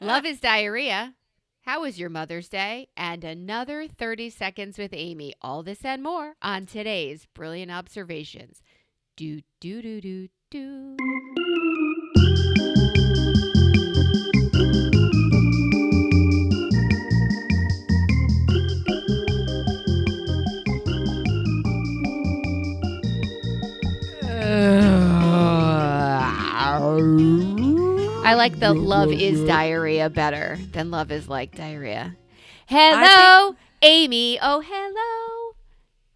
Love is Diarrhea. How was your Mother's Day? And another 30 seconds with Amy. All this and more on today's Brilliant Observations. Do, do, do, do, do. I like the love is diarrhea better than love is like diarrhea. Hello, Amy. Oh, hello,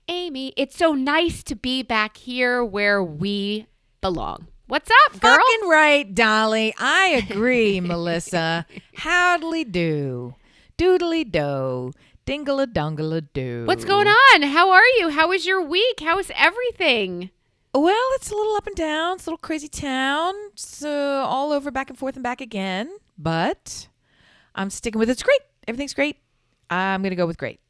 Amy. It's so nice to be back here where we belong. What's up, girl? Fucking right, Dolly. I agree, Melissa. Howdly do. Doodly do. Dingle-a-dungle-a do. What's going on? How are you? How was your week? How is everything? Well, it's a little up and down. It's a little crazy town. It's all over, back and forth and back again. But I'm sticking with it. It's great. Everything's great. I'm going to go with great.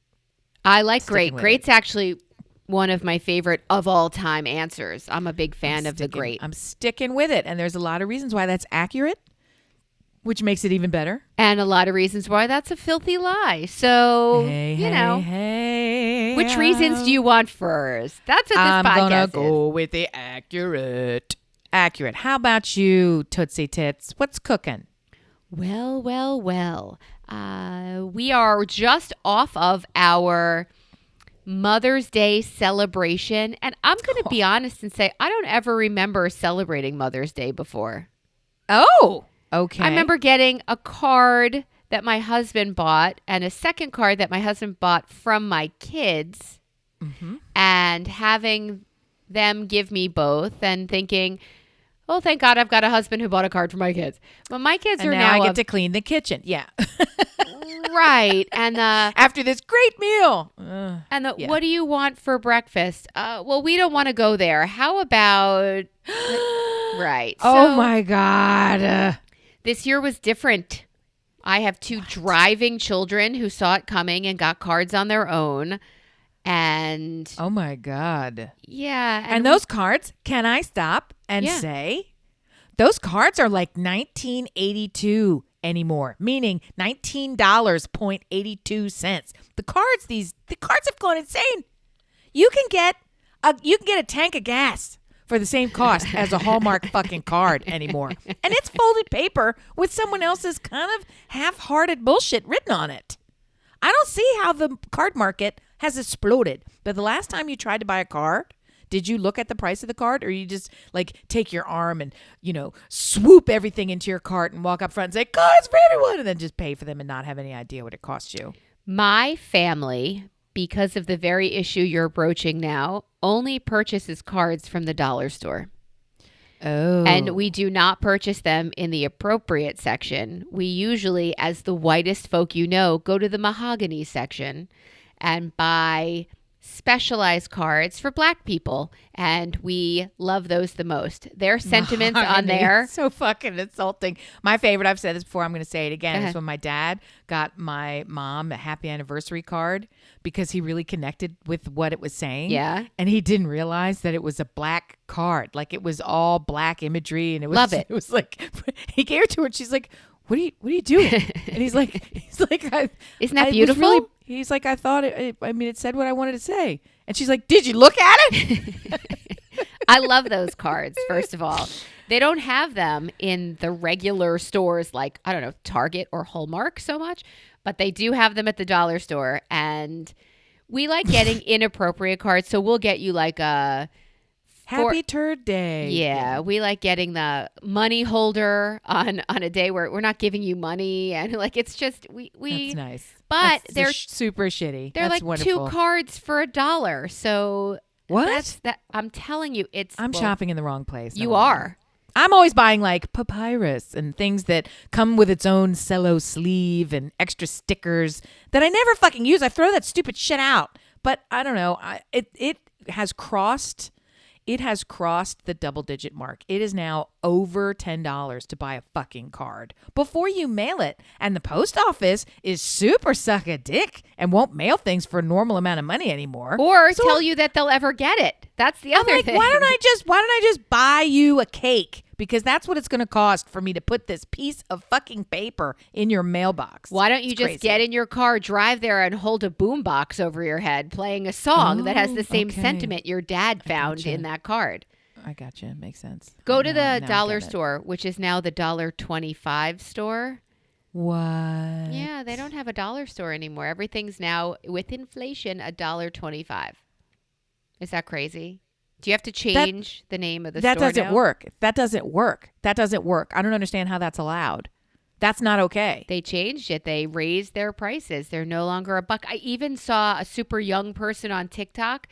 I like great. Great's actually one of my favorite of all time answers. I'm a big fan of the great. I'm sticking with it. And there's a lot of reasons why that's accurate, which makes it even better. And a lot of reasons why that's a filthy lie. So, Hey, which reasons do you want first? That's what this podcast is. I'm going to go with the accurate. Accurate. How about you, Tootsie Tits? What's cooking? Well. We are just off of our Mother's Day celebration. And I'm going to be honest and say I don't ever remember celebrating Mother's Day before. Oh, okay. I remember getting a card that my husband bought and a second card that my husband bought from my kids and having them give me both and thinking, oh, thank God I've got a husband who bought a card for my kids. But my kids are now I get to clean the kitchen. Yeah. Right. And after this great meal. What do you want for breakfast? Well, we don't want to go there. How about right. Oh my God. This year was different. I have two driving children who saw it coming and got cards on their own. And oh my God. Yeah. And those cards, can I stop and say, those cards are like 1982 anymore, meaning $19.82. The cards have gone insane. You can get a tank of gas for the same cost as a Hallmark fucking card anymore. And it's folded paper with someone else's kind of half-hearted bullshit written on it. I don't see how the card market has exploded. But the last time you tried to buy a card, did you look at the price of the card, or you just like take your arm and, swoop everything into your cart and walk up front and say, cards for everyone, and then just pay for them and not have any idea what it costs you? My family, because of the very issue you're broaching now, only purchases cards from the dollar store. Oh. And we do not purchase them in the appropriate section. We usually, as the whitest folk go to the mahogany section and buy specialized cards for Black people. And we love those the most. Their sentiments on there. So fucking insulting. My favorite, I've said this before, I'm going to say it again, is when my dad got my mom a happy anniversary card because he really connected with what it was saying. Yeah. And he didn't realize that it was a Black card. Like it was all Black imagery. And it was, love it. It was like, he gave it to her and she's like, what are you doing? And he's like, isn't that beautiful? He's like, I thought it said what I wanted to say. And she's like, did you look at it? I love those cards, first of all. They don't have them in the regular stores like, I don't know, Target or Hallmark so much, but they do have them at the dollar store. And we like getting inappropriate cards. So we'll get you like a Happy Turd Day. Yeah, we like getting the money holder on a day where we're not giving you money, and like it's just we. That's nice, but they're super shitty. They're that's like wonderful. 2 cards for $1. So what? I'm telling you, I'm shopping in the wrong place. You are. I'm always buying like papyrus and things that come with its own cello sleeve and extra stickers that I never fucking use. I throw that stupid shit out. But I don't know. It has crossed the double-digit mark. It is now over $10 to buy a fucking card before you mail it. And the post office is super suck a dick and won't mail things for a normal amount of money anymore. Or tell you that they'll ever get it. That's the other thing. Why don't I just buy you a cake? because that's what it's going to cost for me to put this piece of fucking paper in your mailbox. Why don't you It's just crazy. get in your car, drive there, and hold a boombox over your head playing a song that has the same okay. sentiment your dad found gotcha. in that card? I gotcha. Makes sense. Go to Now the I dollar get it. store, which is now the $1.25 store. What? Yeah, they don't have a dollar store anymore. Everything's now, with inflation, $1.25. Is that crazy? Do you have to change the name of the That store doesn't now? work. That doesn't work. That doesn't work. I don't understand how that's allowed. That's not okay. They changed it. They raised their prices. They're no longer a buck. I even saw a super young person on TikTok,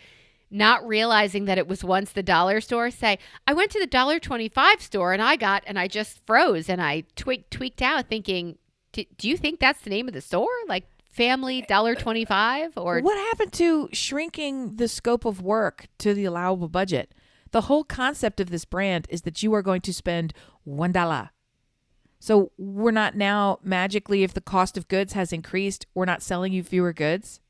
not realizing that it was once the dollar store, say, I went to the $1.25 store and I just froze and I tweaked out thinking, do you think that's the name of the store? Like family $1.25 or What happened to shrinking the scope of work to the allowable budget? The whole concept of this brand is that you are going to spend $1. So we're not now magically, if the cost of goods has increased, we're not selling you fewer goods?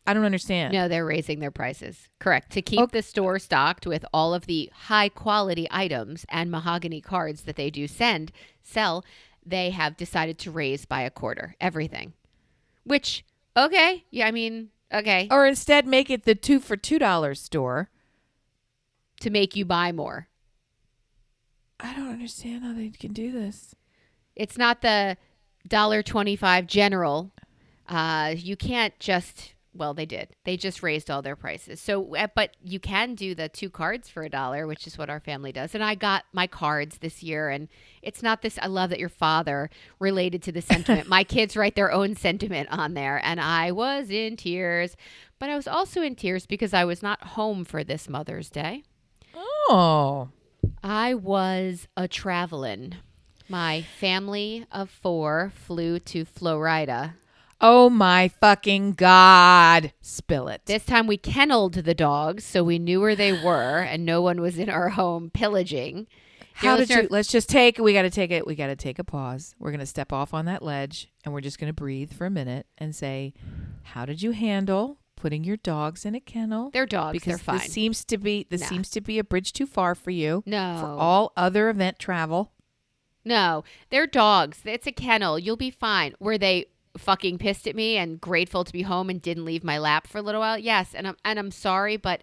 I don't understand. No, they're raising their prices. Correct. To keep the store stocked with all of the high quality items and mahogany cards that they do sell, they have decided to raise by a quarter everything. Which, okay. Yeah, I mean, okay. Or instead make it the 2 for $2 store. To make you buy more. I don't understand how they can do this. It's not the $1.25 general. You can't just, well, they did. They just raised all their prices. So, but you can do the 2 cards for $1, which is what our family does. And I got my cards this year, and it's not this. I love that your father related to the sentiment. My kids write their own sentiment on there, and I was in tears. But I was also in tears because I was not home for this Mother's Day. Oh. I was a-travelin'. My family of 4 flew to Floriduh. Oh my fucking God. Spill it. This time we kenneled the dogs, so we knew where they were, and no one was in our home pillaging. How did you, let's just we got to take a pause. We're going to step off on that ledge, and we're just going to breathe for a minute and say, how did you handle putting your dogs in a kennel? They're dogs. Because they're fine. This seems to be a bridge too far for you. No. For all other event travel. No, they're dogs. It's a kennel. You'll be fine. Were they fucking pissed at me and grateful to be home and didn't leave my lap for a little while? Yes, and I'm sorry, but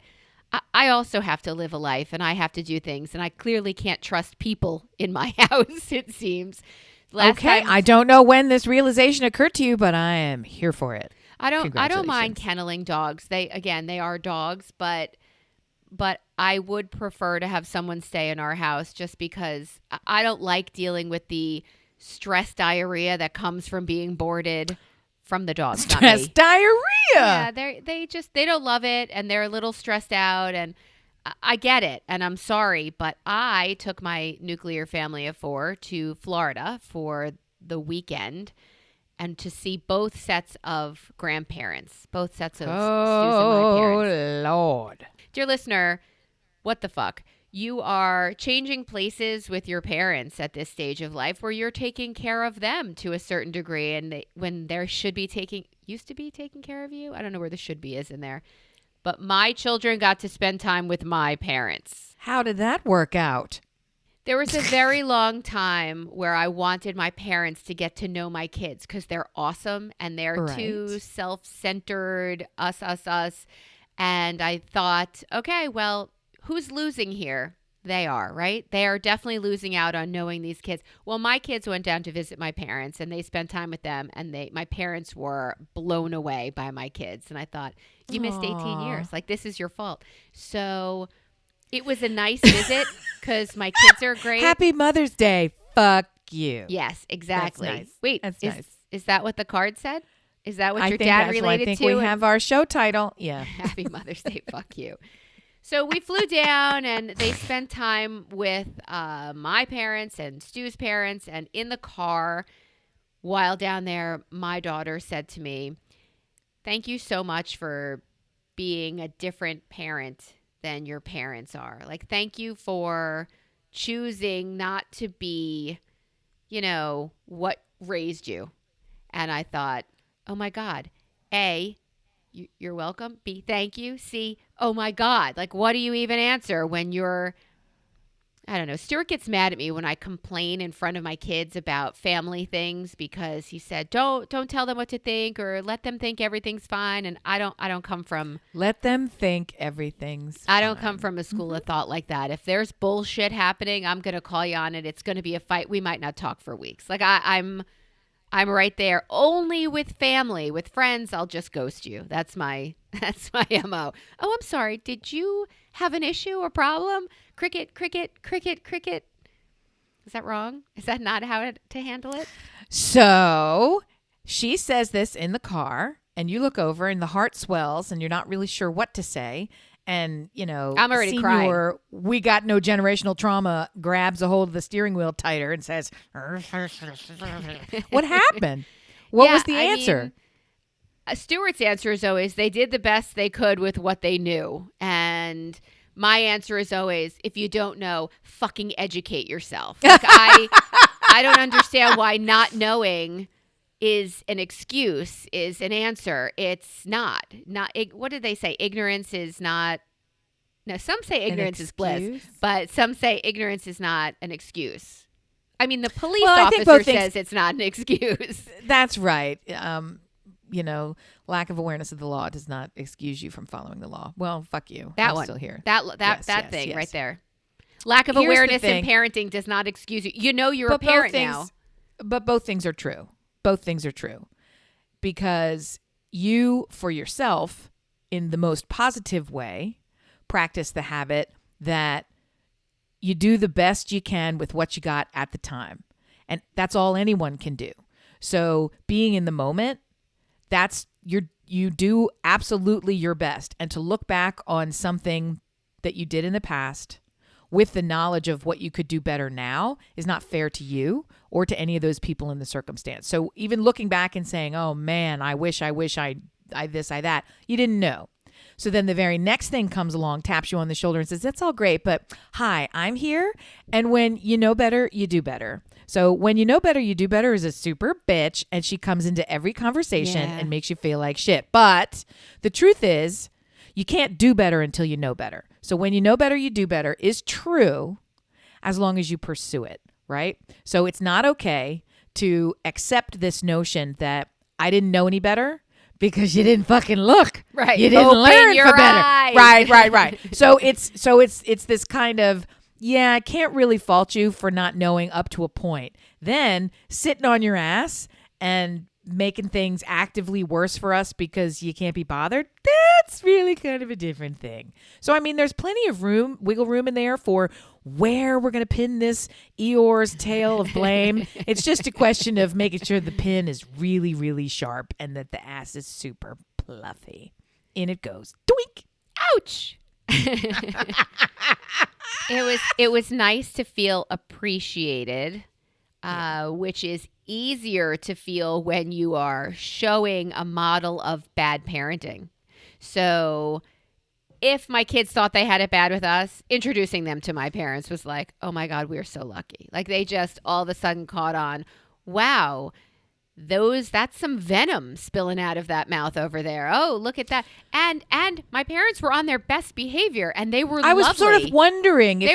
I also have to live a life and I have to do things, and I clearly can't trust people in my house, it seems. Okay, I don't know when this realization occurred to you, but I am here for it. I don't mind kenneling dogs. They are dogs, but I would prefer to have someone stay in our house just because I don't like dealing with the stress diarrhea that comes from being boarded from the dogs. Stress diarrhea. Yeah, they don't love it, and they're a little stressed out, and I get it, and I'm sorry, but I took my nuclear family of 4 to Florida for the weekend and to see both sets of grandparents, both sets of Stu's and my parents. Oh, Lord. Dear listener, what the fuck? You are changing places with your parents at this stage of life where you're taking care of them to a certain degree, and when there used to be taking care of you. I don't know where the should be is in there. But my children got to spend time with my parents. How did that work out? There was a very long time where I wanted my parents to get to know my kids because they're awesome and they're too self-centered, us. And I thought, okay, well, who's losing here? They are, right? They are definitely losing out on knowing these kids. Well, my kids went down to visit my parents and they spent time with them, and my parents were blown away by my kids. And I thought, you missed 18 years. Like, this is your fault. So it was a nice visit because my kids are great. Happy Mother's Day. Fuck you. Yes, exactly. That's nice. Wait, That's nice. Is that what the card said? Is that what I your think dad that's related I think to? we have our show title. Yeah. Happy Mother's Day. Fuck you. So we flew down and they spent time with my parents and Stu's parents. And in the car while down there, my daughter said to me, thank you so much for being a different parent than your parents are. Like, thank you for choosing not to be, what raised you. And I thought, oh my God, A, you're welcome. B, thank you. C, oh my God. Like, what do you even answer when you're, I don't know. Stuart gets mad at me when I complain in front of my kids about family things because he said, "Don't tell them what to think or let them think everything's fine." And I don't come from Let them think everything's I don't fine. come from a school of thought like that. If there's bullshit happening, I'm going to call you on it. It's going to be a fight. We might not talk for weeks. Like I'm right there. Only with family, with friends, I'll just ghost you. That's my MO. Oh, I'm sorry. Did you have an issue or problem? Cricket, cricket, cricket, cricket. Is that wrong? Is that not how to handle it? So she says this in the car, and you look over, and the heart swells, and you're not really sure what to say. And, you know, I'm already Senior, crying. we got no generational trauma, grabs a hold of the steering wheel tighter and says, what happened? What was the answer? Stuart's answer is always, they did the best they could with what they knew. And my answer is always, if you don't know, fucking educate yourself. Like I don't understand why not knowing is an excuse, is an answer. It's not. What did they say? Ignorance is not. No, some say ignorance is bliss, but some say ignorance is not an excuse. I mean, the police officer says it's not an excuse. That's right. You know, lack of awareness of the law does not excuse you from following the law. Well, fuck you. I'm still here. That thing right there. Lack of awareness in parenting does not excuse you. You know you're a parent now. But both things are true. Both things are true. Because you, for yourself, in the most positive way, practice the habit that you do the best you can with what you got at the time. And that's all anyone can do. So being in the moment, you do absolutely your best. And to look back on something that you did in the past with the knowledge of what you could do better now is not fair to you or to any of those people in the circumstance. So even looking back and saying, oh man, I wish I this, I that, you didn't know. So then the very next thing comes along, taps you on the shoulder and says, that's all great, but hi, I'm here. And when you know better, you do better. So when you know better, you do better is a super bitch, and she comes into every conversation and makes you feel like shit. But the truth is, you can't do better until you know better. So when you know better, you do better is true as long as you pursue it, right? So it's not okay to accept this notion that I didn't know any better because you didn't fucking look. Right. You didn't learn for better. Eyes. Right. So it's this kind of, yeah, I can't really fault you for not knowing up to a point. Then sitting on your ass and making things actively worse for us because you can't be bothered, that's really kind of a different thing. So, I mean, there's plenty of wiggle room in there for where we're going to pin this Eeyore's tail of blame. It's just a question of making sure the pin is really, really sharp and that the ass is super fluffy. In it goes. Doink! Ouch! It was nice to feel appreciated, which is easier to feel when you are showing a model of bad parenting. So if my kids thought they had it bad with us, introducing them to my parents was like, oh my God, we're so lucky. Like they just all of a sudden caught on, wow, that's some venom spilling out of that mouth over there. Oh, look at that. And my parents were on their best behavior and they were lovely. I was sort of wondering if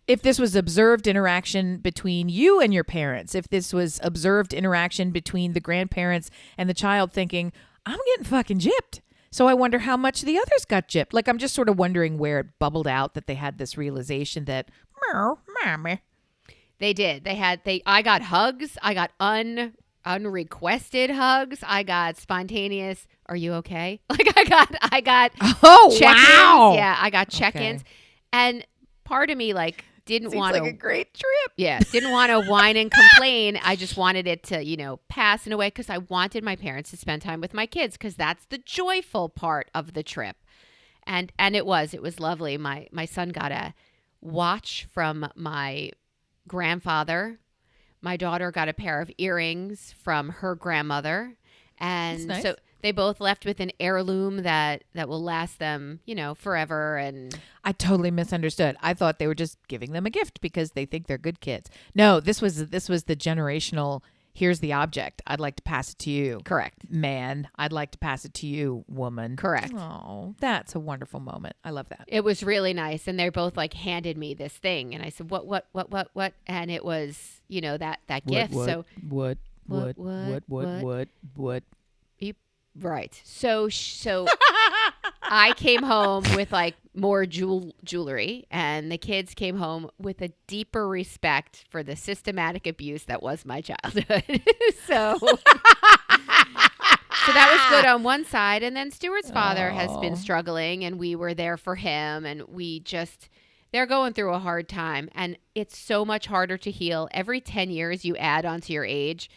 if this was observed interaction between you and your parents, if this was observed interaction between the grandparents and the child thinking, I'm getting fucking gypped. So I wonder how much the others got gypped. Like, I'm just sort of wondering where it bubbled out that they had this realization that, mommy. They did. I got hugs. I got unrequested hugs. I got spontaneous, are you okay? Like I got check-ins. Wow. Yeah, I got check-ins. Okay. And part of me didn't want to, like a great trip. Yeah, didn't want to whine and complain. I just wanted it to, pass in a way because I wanted my parents to spend time with my kids because that's the joyful part of the trip. And it was lovely. My son got a watch from my grandfather. My daughter got a pair of earrings from her grandmother. And nice. So they both left with an heirloom that will last them, forever. And I totally misunderstood. I thought they were just giving them a gift because they think they're good kids. No, this was the generational here's the object. I'd like to pass it to you. Correct. Man, I'd like to pass it to you, woman. Correct. Oh, that's a wonderful moment. I love that. It was really nice. And they both like handed me this thing. And I said, what? And it was, that gift. So What? right. So I came home with like more jewelry, and the kids came home with a deeper respect for the systematic abuse that was my childhood. So that was good on one side. And then Stuart's father has been struggling, and we were there for him, and they're going through a hard time, and it's so much harder to heal. Every 10 years you add onto your age,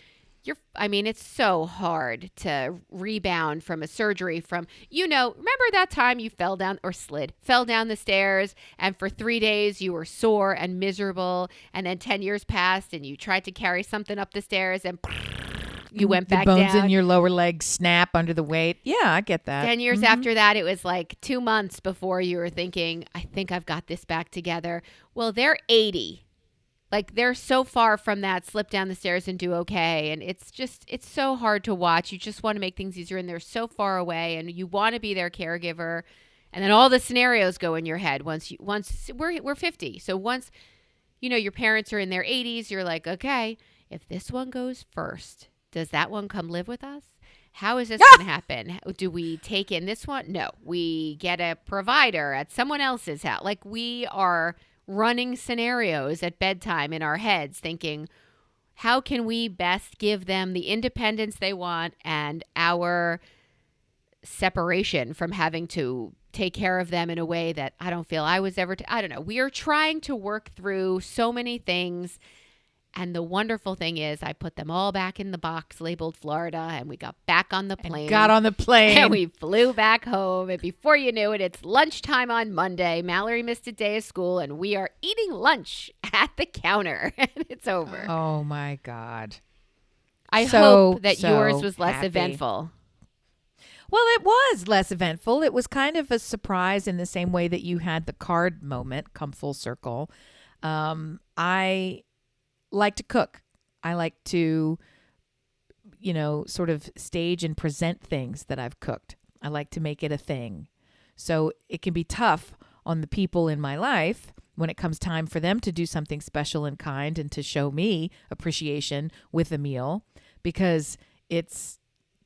it's so hard to rebound from a surgery remember that time you fell down the stairs, and for 3 days you were sore and miserable, and then 10 years passed and you tried to carry something up the stairs and you went back down. The bones in your lower leg snap under the weight. Yeah, I get that. 10 years after that, it was like 2 months before you were thinking, I think I've got this back together. Well, they're 80. Like, they're so far from that slip down the stairs and do okay. And it's so hard to watch. You just want to make things easier, and they're so far away, and you want to be their caregiver. And then all the scenarios go in your head once we're 50. So once, your parents are in their 80s, you're like, okay, if this one goes first, does that one come live with us? How is this going to happen? Do we take in this one? No, we get a provider at someone else's house. Like, we are running scenarios at bedtime in our heads thinking, how can we best give them the independence they want and our separation from having to take care of them in a way that I don't feel I was ever I don't know. We are trying to work through so many things. And the wonderful thing is I put them all back in the box labeled Florida, and we got back on the plane. And we flew back home. And before you knew it, it's lunchtime on Monday. Mallory missed a day of school, and we are eating lunch at the counter. And it's over. Oh, my God. I hope that yours was less happy. eventful. Well, it was less eventful. It was kind of a surprise in the same way that you had the card moment come full circle. I like to cook. I like to, sort of stage and present things that I've cooked. I like to make it a thing. So it can be tough on the people in my life when it comes time for them to do something special and kind and to show me appreciation with a meal, because it's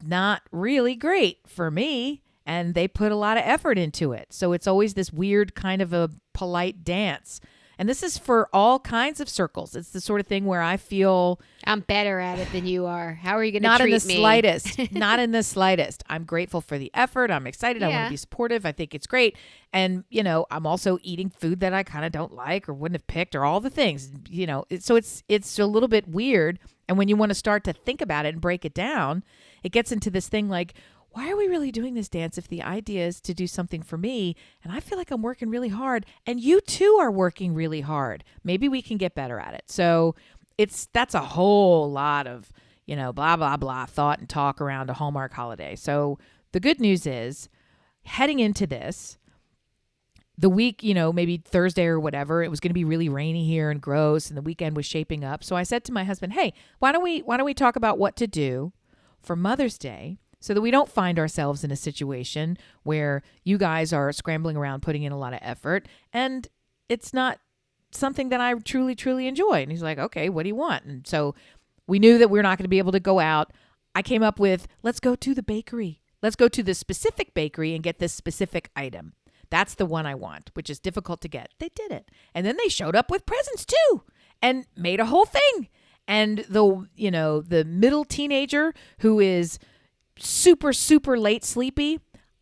not really great for me, and they put a lot of effort into it. So it's always this weird kind of a polite dance. And this is for all kinds of circles. It's the sort of thing where I feel I'm better at it than you are. How are you going to treat me? Not in the slightest. Not in the slightest. I'm grateful for the effort. I'm excited. I want to be supportive. I think it's great. And, I'm also eating food that I kind of don't like or wouldn't have picked, or all the things, So it's a little bit weird. And when you want to start to think about it and break it down, it gets into this thing like, why are we really doing this dance if the idea is to do something for me, and I feel like I'm working really hard, and you too are working really hard? Maybe we can get better at it. So that's a whole lot of, blah, blah, blah, thought and talk around a Hallmark holiday. So the good news is, heading into this, the week, maybe Thursday or whatever, it was going to be really rainy here and gross, and the weekend was shaping up. So I said to my husband, hey, why don't we talk about what to do for Mother's Day, so that we don't find ourselves in a situation where you guys are scrambling around putting in a lot of effort and it's not something that I truly, truly enjoy. And he's like, okay, what do you want? And so we knew that we're not going to be able to go out. I came up with, let's go to the bakery. Let's go to the specific bakery and get this specific item. That's the one I want, which is difficult to get. They did it. And then they showed up with presents too and made a whole thing. And the middle teenager who is super, super late sleepy,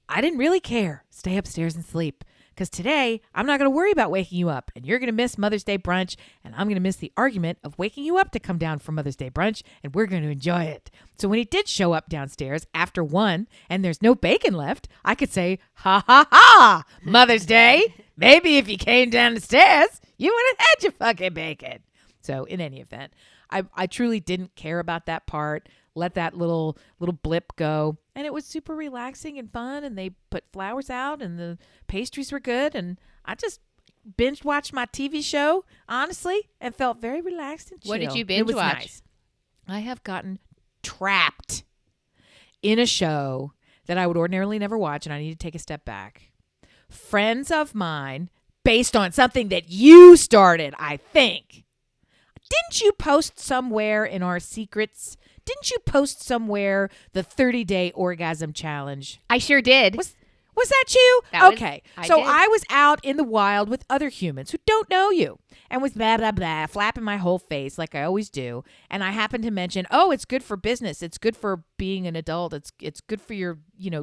I didn't really care. Stay upstairs and sleep. Because today, I'm not going to worry about waking you up. And you're going to miss Mother's Day brunch. And I'm going to miss the argument of waking you up to come down for Mother's Day brunch. And we're going to enjoy it. So when he did show up downstairs after 1 and there's no bacon left, I could say, ha, ha, ha, Mother's Day. Maybe if you came down the stairs, you would have had your fucking bacon. So in any event, I truly didn't care about that part. Let that little blip go. And it was super relaxing and fun. And they put flowers out and the pastries were good. And I just binge watched my TV show, honestly, and felt very relaxed and chill. What did you binge watch? Nice. I have gotten trapped in a show that I would ordinarily never watch, and I need to take a step back. Friends of mine, based on something that you started, I think. Didn't you post somewhere in our secrets? Didn't you post somewhere the 30-day orgasm challenge? I sure did. Was that you? Okay. I So did. I was out in the wild with other humans who don't know you and was blah, blah, blah, flapping my whole face like I always do. And I happened to mention, oh, it's good for business. It's good for being an adult. It's good for your,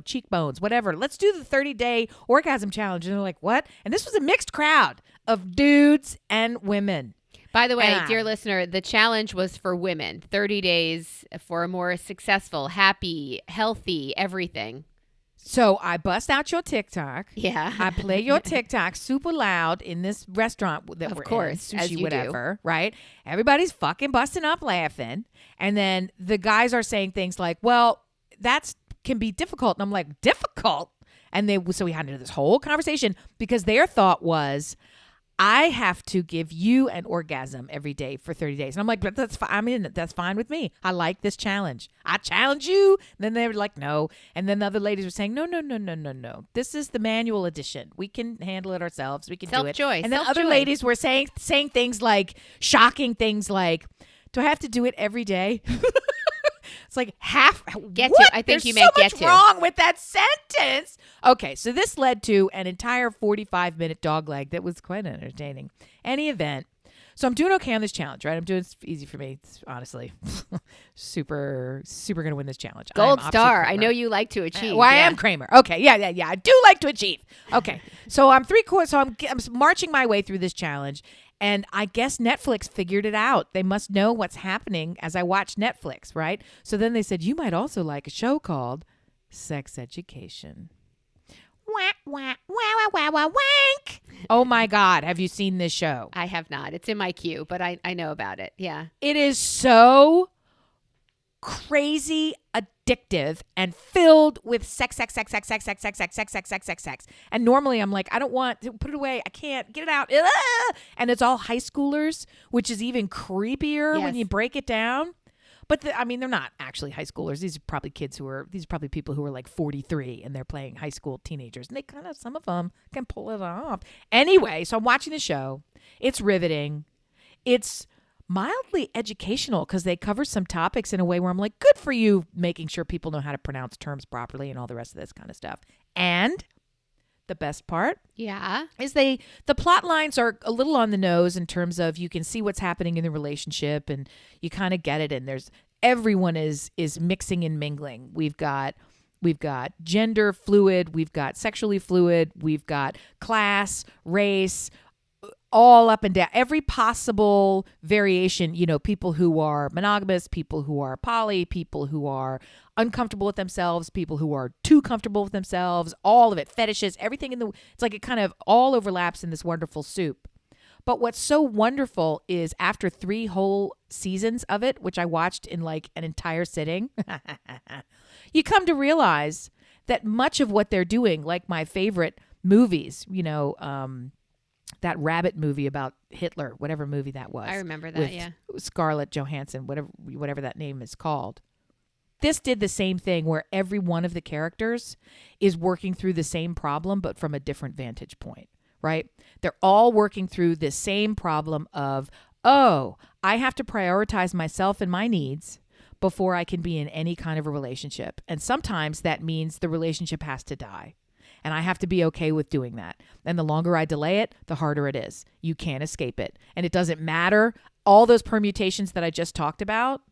cheekbones, whatever. Let's do the 30-day orgasm challenge. And they're like, what? And this was a mixed crowd of dudes and women. By the way, dear listener, the challenge was for women. 30 days for a more successful, happy, healthy everything. So I bust out your TikTok. Yeah. I play your TikTok super loud in this restaurant that we're course, in, as sushi, you whatever, right? Everybody's fucking busting up laughing. And then the guys are saying things like, well, that can be difficult. And I'm like, difficult? And so we had into this whole conversation because their thought was, I have to give you an orgasm every day for 30 days. And I'm like, but that's fine. I mean, that's fine with me. I like this challenge. I challenge you. And then they were like, no. And then the other ladies were saying, no. This is the manual edition. We can handle it ourselves. We can do it. Self-joy. And then other ladies were saying things like, shocking things like, do I have to do it every day? It's like half. Get what? to. I think There's you meant so get much to. wrong with that sentence. Okay, so this led to an entire 45-minute dogleg that was quite entertaining. Any event. So I'm doing okay on this challenge, right? I'm doing it's easy for me. It's honestly super going to win this challenge. Gold I'm star. I know you like to achieve. I am Kramer. Okay, yeah. I do like to achieve. Okay, so I'm three-quarters. So I'm marching my way through this challenge. And I guess Netflix figured it out. They must know what's happening as I watch Netflix, right? So then they said, you might also like a show called Sex Education. Wah, wah, wah, wah, wah, wah, wank. Oh, my God. Have you seen this show? I have not. It's in my queue, but I know about it. Yeah. It is so crazy addictive and filled with sex. And normally I'm like, I don't want to put it away. I can't get it out. And it's all high schoolers, which is even creepier when you break it down. But they're not actually high schoolers. These are probably people who are like 43 and they're playing high school teenagers. And some of them can pull it off. Anyway, so I'm watching the show. It's riveting. It's mildly educational because they cover some topics in a way where I'm like, good for you, making sure people know how to pronounce terms properly and all the rest of this kind of stuff. And the best part, is the plot lines are a little on the nose in terms of you can see what's happening in the relationship and you kind of get it. And everyone is mixing and mingling. We've got gender fluid, we've got sexually fluid, we've got class, race, all up and down, every possible variation, people who are monogamous, people who are poly, people who are uncomfortable with themselves, people who are too comfortable with themselves, all of it, fetishes, everything it's like it kind of all overlaps in this wonderful soup. But what's so wonderful is after 3 whole seasons of it, which I watched in like an entire sitting, you come to realize that much of what they're doing, like my favorite movies, that rabbit movie about Hitler, whatever movie that was. I remember that, yeah. Scarlett Johansson, whatever that name is called. This did the same thing where every one of the characters is working through the same problem, but from a different vantage point, right? They're all working through the same problem of, I have to prioritize myself and my needs before I can be in any kind of a relationship. And sometimes that means the relationship has to die. And I have to be okay with doing that. And the longer I delay it, the harder it is. You can't escape it. And it doesn't matter. All those permutations that I just talked about,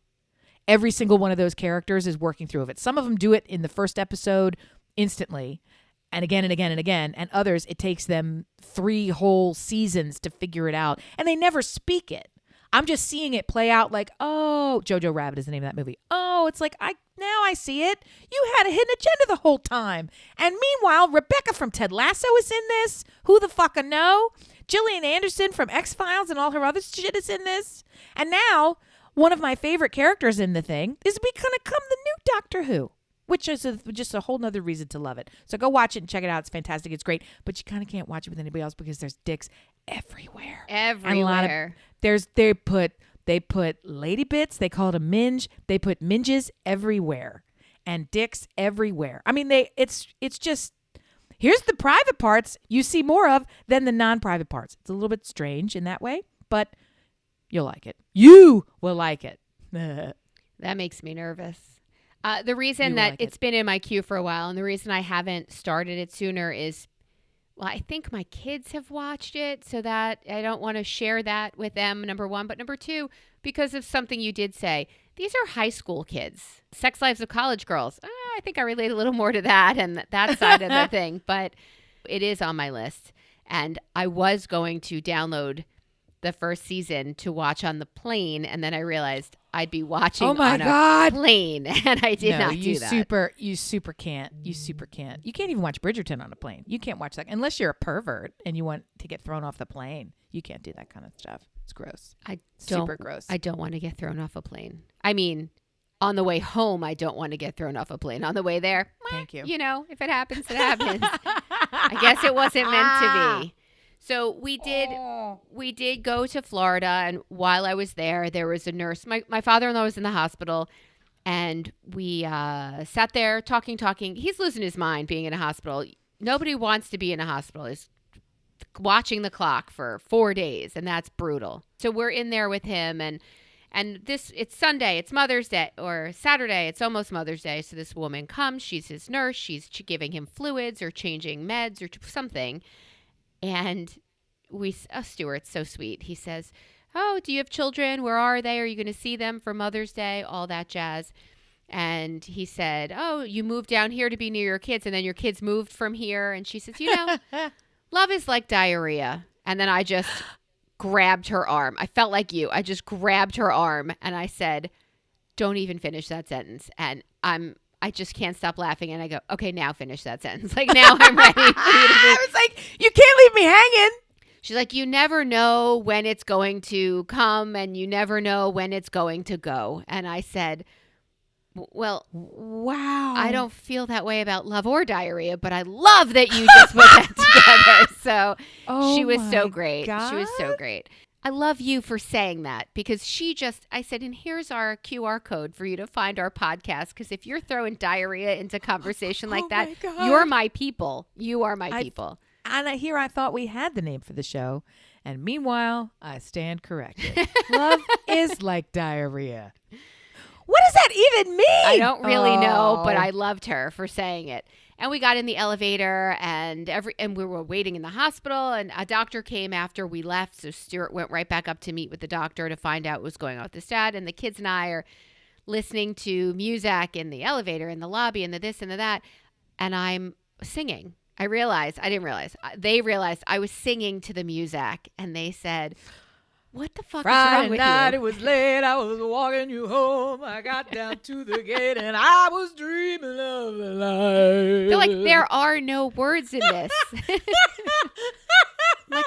every single one of those characters is working through it. Some of them do it in the first episode instantly and again and again and again. And others, it takes them 3 whole seasons to figure it out. And they never speak it. I'm just seeing it play out like, Jojo Rabbit is the name of that movie. It's like, now I see it. You had a hidden agenda the whole time. And meanwhile, Rebecca from Ted Lasso is in this. Who the fuck I know? Gillian Anderson from X-Files and all her other shit is in this. And now, one of my favorite characters in the thing is going to become the new Doctor Who, which is just a whole nother reason to love it. So go watch it and check it out. It's fantastic. It's great. But you kind of can't watch it with anybody else because there's dicks everywhere. Everywhere. They put They put lady bits. They call it a minge. They put minges everywhere and dicks everywhere. I mean, it's just, here's the private parts you see more of than the non-private parts. It's a little bit strange in that way, but you'll like it. You will like it. That makes me nervous. The reason You that like it's been in my queue for a while, and the reason I haven't started it sooner is, well, I think my kids have watched it, so that I don't want to share that with them, number one. But number two, because of something you did say, these are high school kids. Sex Lives of College Girls. I think I relate a little more to that and that side of the thing, but it is on my list. And I was going to download the first season to watch on the plane, and then I realized I'd be watching on a plane, and I did not do that. You super can't. You super can't. You can't even watch Bridgerton on a plane. You can't watch that unless you're a pervert and you want to get thrown off the plane. You can't do that kind of stuff. It's gross. Super gross. I don't want to get thrown off a plane. I mean, on the way home, I don't want to get thrown off a plane. On the way there, thank you. You know, if it happens, it happens. I guess it wasn't meant to be. So we did go to Florida, and while I was there was a nurse. My father-in-law was in the hospital, and we sat there talking. He's losing his mind being in a hospital. Nobody wants to be in a hospital. He's watching the clock for 4 days, and that's brutal. So we're in there with him, and it's Sunday, it's Mother's Day, or Saturday, it's almost Mother's Day. So this woman comes, she's his nurse, she's giving him fluids or changing meds or something. And Stuart's so sweet. He says, "Oh, do you have children? Where are they? Are you going to see them for Mother's Day?" All that jazz. And he said, "Oh, you moved down here to be near your kids, and then your kids moved from here." And she says, "You know, love is like diarrhea." And then I just grabbed her arm. I felt like you. I just grabbed her arm, and I said, "Don't even finish that sentence." And I just can't stop laughing. And I go, "Okay, now finish that sentence." Like, now I'm ready for you to I was like, "You can't leave me hanging." She's like, "You never know when it's going to come, and you never know when it's going to go." And I said, "Well, wow. I don't feel that way about love or diarrhea, but I love that you just put that together." So she was so great. God. She was so great. I love you for saying that, because I said, "And here's our QR code for you to find our podcast." Because if you're throwing diarrhea into conversation like that, you're my people. You are my people. And here I thought we had the name for the show. And meanwhile, I stand corrected. Love is like diarrhea. What does that even mean? I don't really know, but I loved her for saying it. And we got in the elevator, and we were waiting in the hospital, and a doctor came after we left. So Stuart went right back up to meet with the doctor to find out what was going on with his dad. And the kids and I are listening to music in the elevator, in the lobby, and the this and the that. And I'm singing. They realized I was singing to the music, and they said, "What the fuck is wrong with Friday night, you?" it was late. I was walking you home. I got down to the gate, and I was dreaming of the light. They're like, "There are no words in this." Like,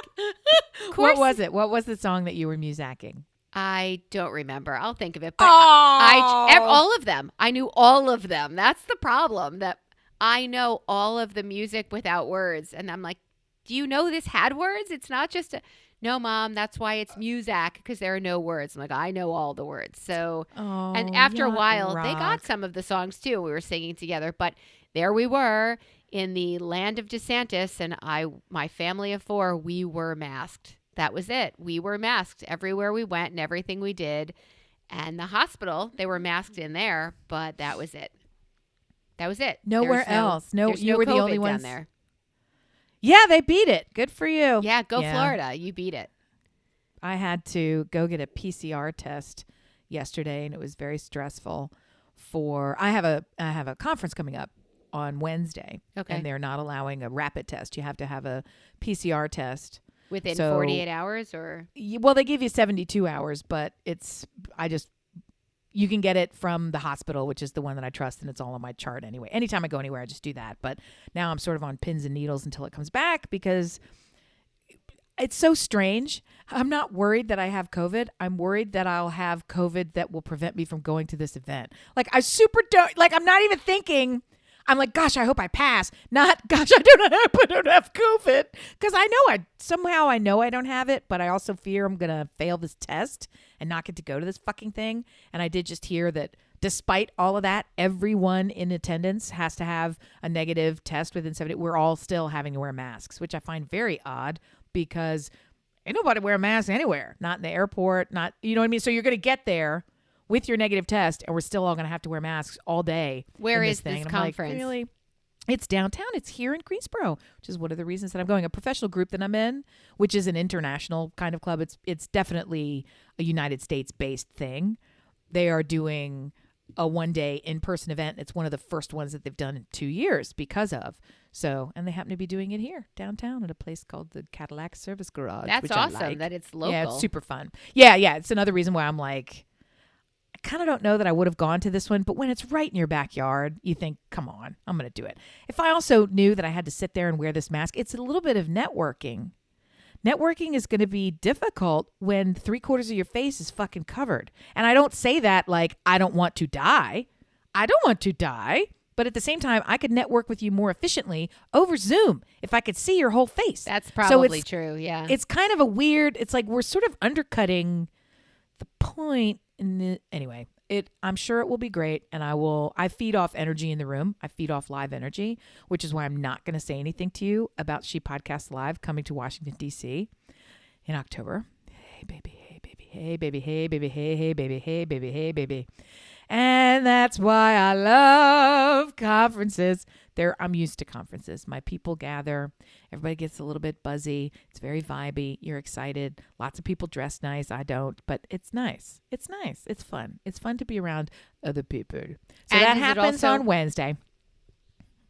what was it? What was the song that you were musicking? I don't remember. I'll think of it. But all of them. I knew all of them. That's the problem. That I know all of the music without words. And I'm like, "Do you know this had words? It's not just a..." "No, Mom, that's why it's music, because there are no words." I'm like, "I know all the words." So, and after a while, they got some of the songs too. We were singing together, but there we were in the land of DeSantis, and my family of 4, we were masked. That was it. We were masked everywhere we went and everything we did. And the hospital, they were masked in there, but that was it. That was it. Nowhere else. No, you were the only ones down there. Yeah, they beat it. Good for you. Yeah, go Florida. You beat it. I had to go get a PCR test yesterday, and it was very stressful. I have a conference coming up on Wednesday, and they're not allowing a rapid test. You have to have a PCR test within 48 hours, or well, they give you 72 hours, but you can get it from the hospital, which is the one that I trust, and it's all on my chart anyway. Anytime I go anywhere, I just do that. But now I'm sort of on pins and needles until it comes back, because it's so strange. I'm not worried that I have COVID. I'm worried that I'll have COVID that will prevent me from going to this event. Like, I'm not even thinking. I'm like, gosh, I hope I pass. Not, gosh, I don't have COVID. Because I know I know I don't have it, but I also fear I'm going to fail this test and not get to go to this fucking thing. And I did just hear that despite all of that, everyone in attendance has to have a negative test within 7 days. We're all still having to wear masks, which I find very odd because ain't nobody wear a mask anywhere, not in the airport, not, you know what I mean? So you're going to get there with your negative test, and we're still all going to have to wear masks all day. Where in is thing. this And I'm conference? like, really? It's downtown. It's here in Greensboro, which is one of the reasons that I'm going. A professional group that I'm in, which is an international kind of club. It's definitely a United States-based thing. They are doing a one-day in-person event. It's one of the first ones that they've done in 2 years because of. So, and they happen to be doing it here downtown at a place called the Cadillac Service Garage. That's which awesome I like. that it's local. Yeah, it's super fun. Yeah. It's another reason why I'm like, I kind of don't know that I would have gone to this one, but when it's right in your backyard, you think, come on, I'm going to do it. If I also knew that I had to sit there and wear this mask, it's a little bit of networking. Networking is going to be difficult when 3/4 of your face is fucking covered. And I don't say that like I don't want to die. I don't want to die. But at the same time, I could network with you more efficiently over Zoom if I could see your whole face. That's probably true, yeah. It's kind of a weird, it's like we're sort of undercutting the point. Anyway, I'm sure it will be great. And I feed off energy in the room. I feed off live energy, which is why I'm not going to say anything to you about She Podcast Live coming to Washington, D.C. in October. Hey, baby, hey, baby, hey, baby, hey, baby, hey, hey, baby, hey, baby, hey, baby. And that's why I love conferences. I'm used to conferences. My people gather. Everybody gets a little bit buzzy. It's very vibey. You're excited. Lots of people dress nice. I don't, but it's nice. It's nice. It's fun. It's fun to be around other people. So And that is it happens also- on Wednesday.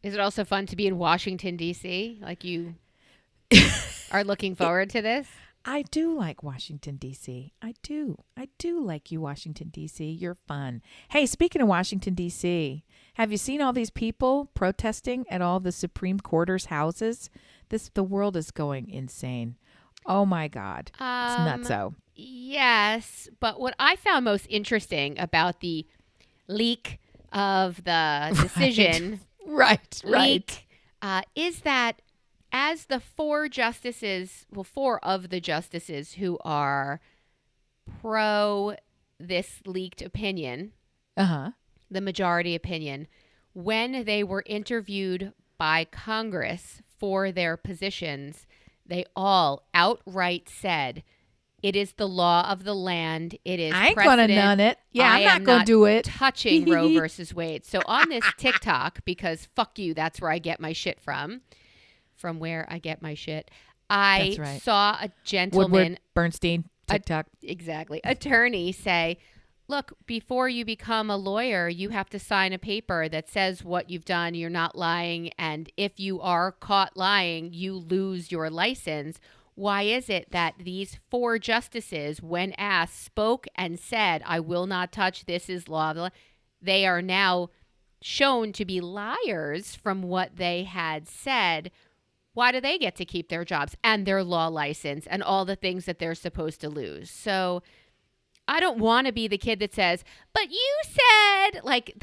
Is it also fun to be in Washington, D.C.? Like you are looking forward to this? I do like Washington, D.C. I do like you, Washington, D.C. You're fun. Hey, speaking of Washington, D.C., have you seen all these people protesting at all the Supreme Courters' houses? The world is going insane. Oh, my God. It's nutso. Yes, but what I found most interesting about the leak of the decision Right. leak is that as the four of the justices who are pro this leaked opinion, the majority opinion, when they were interviewed by Congress for their positions, they all outright said, it is the law of the land. It is I ain't precedent. gonna none it. Yeah, I I'm not am gonna do it. Touching Roe versus Wade. So on this TikTok, because fuck you, that's where I get my shit from where I get my shit. That's right. Saw a gentleman, Woodward, Bernstein, TikTok. exactly, attorney say, look, before you become a lawyer, you have to sign a paper that says what you've done, you're not lying, and if you are caught lying, you lose your license. Why is it that these four justices, when asked, spoke and said, I will not touch, this is law of the land? They are now shown to be liars from what they had said. Why do they get to keep their jobs and their law license and all the things that they're supposed to lose? So I don't want to be the kid that says, but you said, like,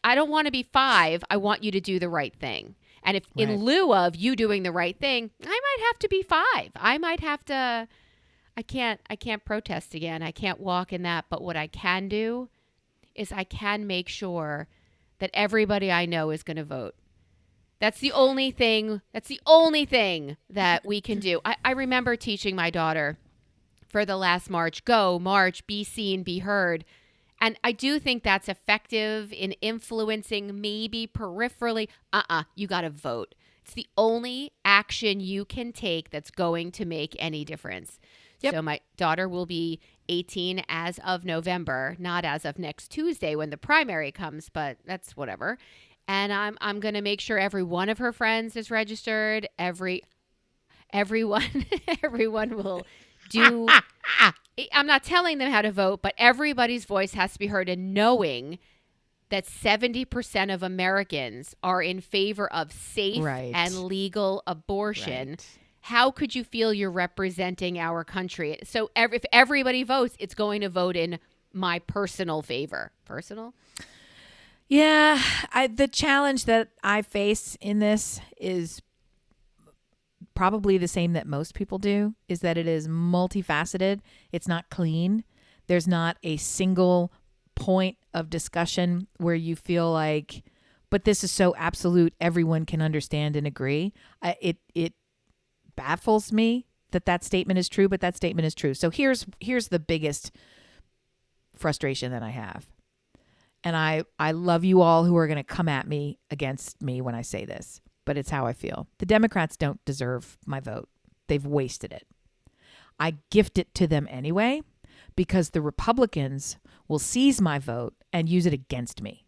I don't want to be 5. I want you to do the right thing. And if in lieu of you doing the right thing, I might have to be 5. I might have to, I can't protest again. I can't walk in that. But what I can do is I can make sure that everybody I know is going to vote. That's the only thing that we can do. I remember teaching my daughter for the last march, go, march, be seen, be heard. And I do think that's effective in influencing, maybe peripherally. You got to vote. It's the only action you can take that's going to make any difference. Yep. So my daughter will be 18 as of November, not as of next Tuesday when the primary comes, but that's whatever. And I'm going to make sure every one of her friends is registered. Everyone will do. I'm not telling them how to vote, but everybody's voice has to be heard. And knowing that 70% of Americans are in favor of safe and legal abortion, how could you feel you're representing our country? So if everybody votes, it's going to vote in my personal favor. Personal? Yeah, the challenge that I face in this is probably the same that most people do, is that it is multifaceted. It's not clean. there's not a single point of discussion where you feel like, but this is so absolute, everyone can understand and agree. It baffles me that statement is true, but that statement is true. So here's the biggest frustration that I have. And I love you all who are going to come at me against me when I say this, but it's how I feel. The Democrats don't deserve my vote. They've wasted it. I gift it to them anyway because the Republicans will seize my vote and use it against me.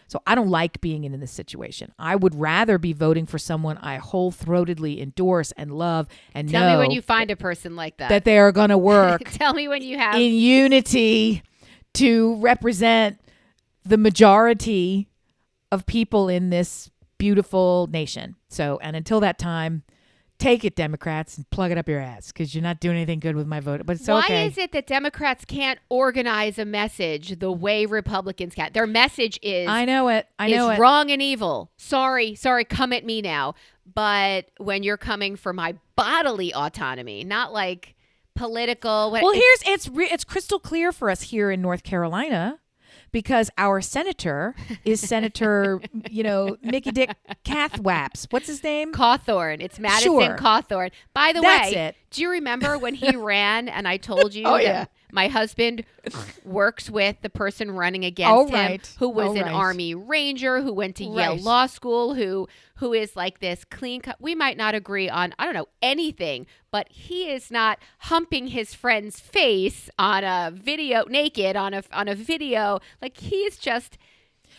So I don't like being in this situation. I would rather be voting for someone I whole-throatedly endorse and love and Tell me when you find a person like that. That they are going to work Tell me when you have in unity to represent the majority of people in this beautiful nation. So, and until that time, take it, Democrats, and plug it up your ass because you're not doing anything good with my vote. But it's Why okay. is it that Democrats can't organize a message the way Republicans can? Their message is I know it. wrong and evil. Sorry, come at me now. But when you're coming for my bodily autonomy, not like political. Well, it's crystal clear for us here in North Carolina. Because our senator is Senator, Mickey Dick Cathwaps. What's his name? Cawthorn. It's Madison Sure. Cawthorn. By the That's way, it. do you remember when he ran and I told you Oh, that yeah. my husband works with the person running against him right. who was Oh, an right. Army Ranger, who went to Yale Right. Law School, who is like this clean cut. We might not agree on, I don't know, anything, but he is not humping his friend's face on a video naked on a video. Like he's just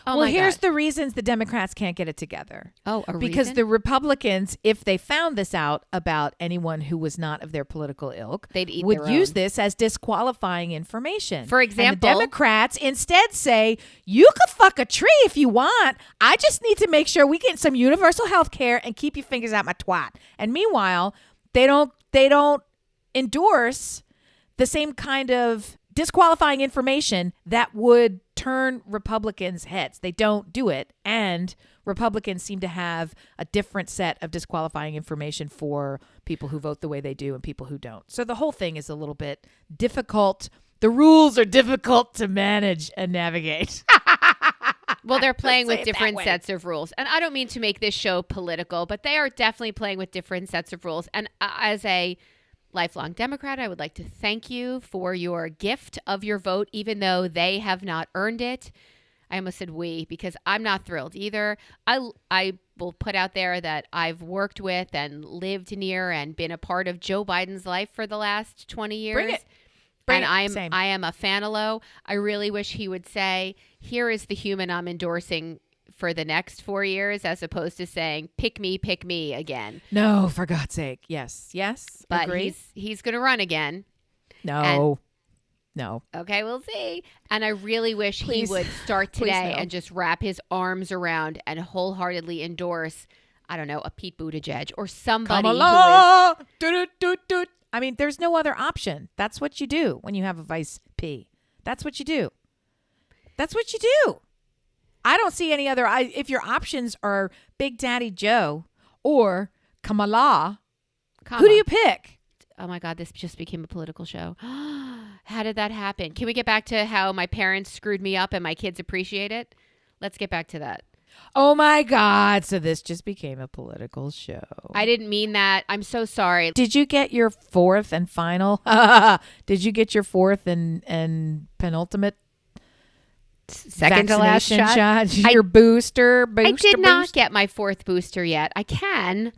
Here's the reasons the Democrats can't get it together. Oh, because reason? the Republicans, if they found this out about anyone who was not of their political ilk, They'd eat would their use own. this as disqualifying information. For example- and the Democrats instead say, you could fuck a tree if you want. I just need to make sure we get some universal health care and keep your fingers out my twat. And meanwhile, they don't endorse the same kind of disqualifying information that would turn Republicans' heads. They don't do it. And Republicans seem to have a different set of disqualifying information for people who vote the way they do and people who don't. So the whole thing is a little bit difficult. The rules are difficult to manage and navigate. Well, they're playing Say with it that different way. sets of rules. And I don't mean to make this show political, but they are definitely playing with different sets of rules. And as a lifelong Democrat, I would like to thank you for your gift of your vote, even though they have not earned it. I almost said we, because I'm not thrilled either. I will put out there that I've worked with and lived near and been a part of Joe Biden's life for the last 20 years. Bring it. I am a fan-alo. I really wish he would say, here is the human I'm endorsing for the next 4 years, as opposed to saying, pick me again. No, for God's sake. Yes. But Agreed. he's going to run again. No. Okay, we'll see. And I really wish Please. he would start Please today no. and just wrap his arms around and wholeheartedly endorse, I don't know, a Pete Buttigieg or somebody who is... Kamala! Do-do-do-do. I mean, there's no other option. That's what you do when you have a vice P. That's what you do. I don't see any other. If your options are Big Daddy Joe or Kamala, who do you pick? Oh my God, this just became a political show. How did that happen? Can we get back to how my parents screwed me up and my kids appreciate it? Let's get back to that. Oh my God. So this just became a political show. I didn't mean that. I'm so sorry. Did you get your fourth and final? Did you get your fourth and penultimate Second to last vaccination shot? Your booster? I did not get my fourth booster yet. I can,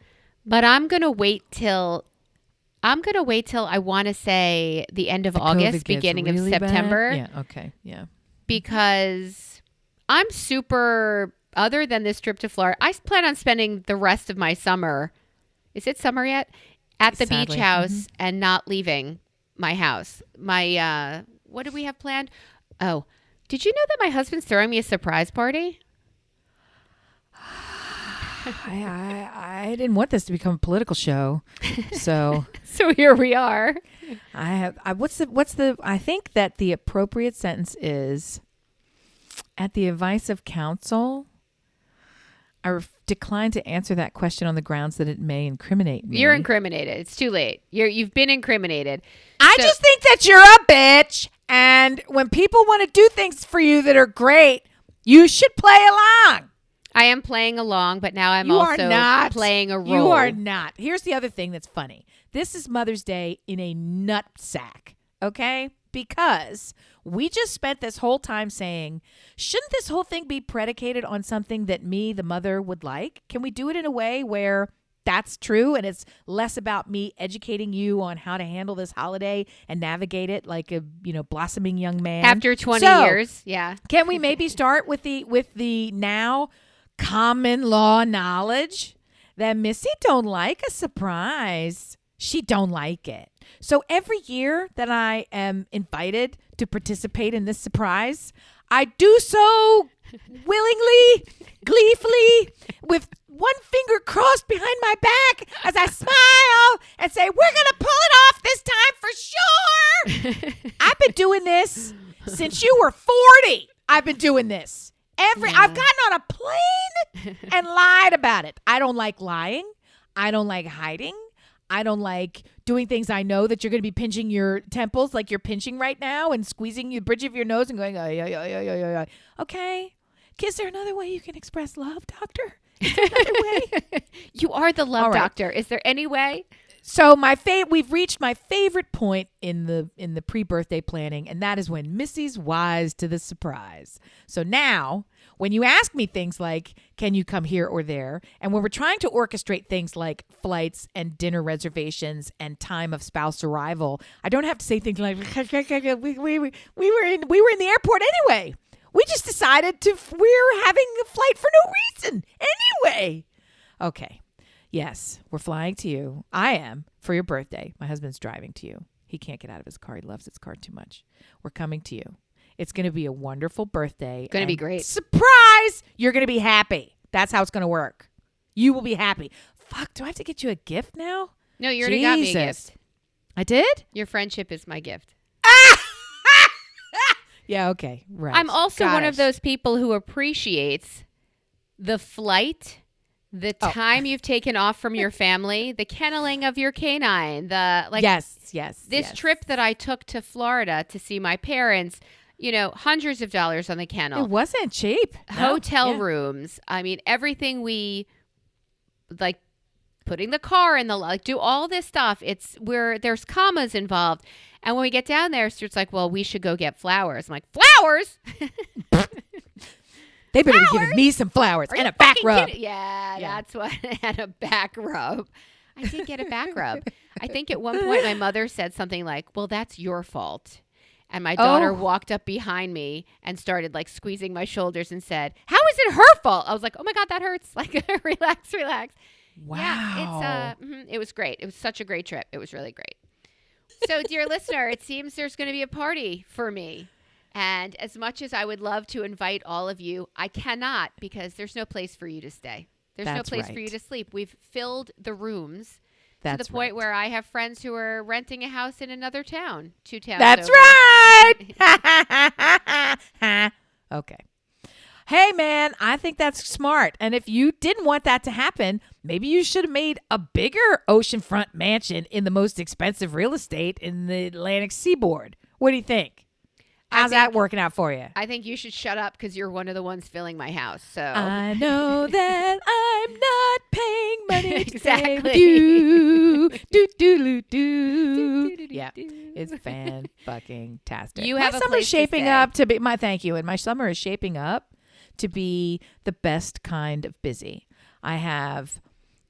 but I'm going to wait till I want to say the end of August, beginning of September. Yeah, okay. Yeah. Because I'm super, other than this trip to Florida, I plan on spending the rest of my summer. Is it summer yet? At the Sadly. beach house and not leaving my house. My, what do we have planned? Oh, did you know that my husband's throwing me a surprise party? I didn't want this to become a political show, so So here we are. I think that the appropriate sentence is, at the advice of counsel, I decline to answer that question on the grounds that it may incriminate me. You're incriminated. It's too late. You've been incriminated. I just think that you're a bitch And when people want to do things for you that are great, you should play along. I am playing along, but now I'm You are also not. playing a role. You are not. Here's the other thing that's funny. This is Mother's Day in a nutsack, okay? Because we just spent this whole time saying, shouldn't this whole thing be predicated on something that me, the mother, would like? Can we do it in a way where that's true and it's less about me educating you on how to handle this holiday and navigate it like a, blossoming young man? After 20 years, yeah. Can we maybe start with the now common law knowledge that Missy don't like a surprise? She don't like it. So every year that I am invited to participate in this surprise, I do so willingly, gleefully, with one finger crossed behind my back as I smile and say, we're going to pull it off this time for sure. I've been doing this since you were 40. I've been doing this. I've gotten on a plane and lied about it. I don't like lying. I don't like hiding. I don't like doing things I know that you're going to be pinching your temples like you're pinching right now and squeezing the bridge of your nose and going, yeah. Okay. Is there another way you can express love, doctor? Is there another way? You are the love doctor. Is there any way? So we've reached my favorite point in the pre-birthday planning, and that is when Missy's wise to the surprise. So now, when you ask me things like, can you come here or there? And when we're trying to orchestrate things like flights and dinner reservations and time of spouse arrival, I don't have to say things like, we were in the airport anyway. We just decided we're having a flight for no reason anyway. Okay. Yes, we're flying to you. I am for your birthday. My husband's driving to you. He can't get out of his car. He loves his car too much. We're coming to you. It's going to be a wonderful birthday. Going to be great. Surprise! You're going to be happy. That's how it's going to work. You will be happy. Fuck, do I have to get you a gift now? No, you already got me a gift. I did? Your friendship is my gift. Yeah, okay. Right. I'm also one of those people who appreciates the flight, the time you've taken off from your family, the kenneling of your canine, This trip that I took to Florida to see my parents, hundreds of dollars on the kennel. It wasn't cheap. Hotel rooms. I mean, everything we putting the car in do all this stuff. There's commas involved. And when we get down there, Stuart's like, well, we should go get flowers. I'm like, flowers? They better be giving me some flowers and a back rub. Yeah, that's what. And a back rub. I did get a back rub. I think at one point my mother said something like, well, that's your fault. And my daughter walked up behind me and started squeezing my shoulders and said, how is it her fault? I was like, oh my God, that hurts. Relax. Wow. Yeah, it was great. It was such a great trip. It was really great. So, dear listener, it seems there's going to be a party for me. And as much as I would love to invite all of you, I cannot because there's no place for you to stay. There's no place for you to sleep. We've filled the rooms to the point where I have friends who are renting a house in another town, 2 towns That's over. Right. Okay. Hey, man, I think that's smart. And if you didn't want that to happen, maybe you should have made a bigger oceanfront mansion in the most expensive real estate in the Atlantic seaboard. What do you think? How's that working out for you? I think you should shut up because you're one of the ones filling my house. So I know that I'm not paying money to stay with you. Do. Yeah, it's fan-fucking-tastic. You have my a summer's place shaping to stay. up to be thank you, and my summer is shaping up to be the best kind of busy. I have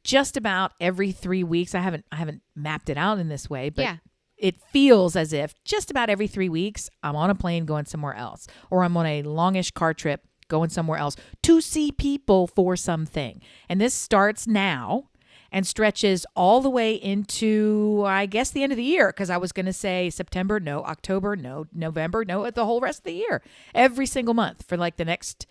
just about every 3 weeks. I haven't mapped it out in this way, but. Yeah. It feels as if just about every 3 weeks, I'm on a plane going somewhere else, or I'm on a longish car trip going somewhere else to see people for something. And this starts now and stretches all the way into, I guess, the end of the year, because I was going to say September, no, October, no, November, no, the whole rest of the year. Every single month for the next,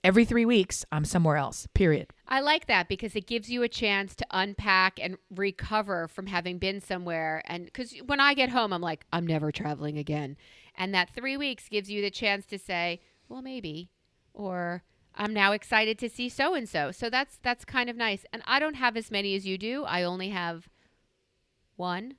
every 3 weeks, I'm somewhere else, period. I like that because it gives you a chance to unpack and recover from having been somewhere. And because when I get home, I'm like, I'm never traveling again. And that 3 weeks gives you the chance to say, well, maybe, or I'm now excited to see so-and-so. So that's kind of nice. And I don't have as many as you do. I only have one.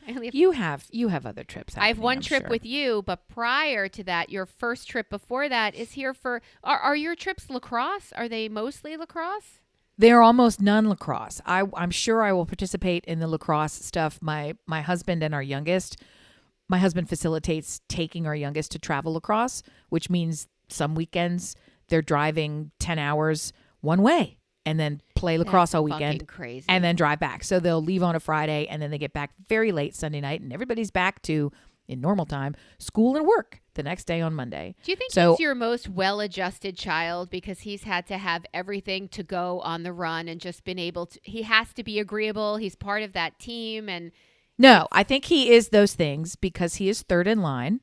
I only have You have other trips. I have happening, one I'm trip sure. with you, but prior to that, your first trip before that is here for. Are your trips lacrosse? Are they mostly lacrosse? They're almost none lacrosse. I'm sure I will participate in the lacrosse stuff. My husband and our youngest. My husband facilitates taking our youngest to travel lacrosse, which means some weekends they're driving 10 hours one way and then play lacrosse That's all weekend fucking crazy. and then drive back. So they'll leave on a Friday and then they get back very late Sunday night and everybody's back to, in normal time, school and work the next day on Monday. Do you think So- he's your most well-adjusted child because he's had to have everything to go on the run and just been able to? He has to be agreeable. He's part of that team, and No, I think he is those things because he is third in line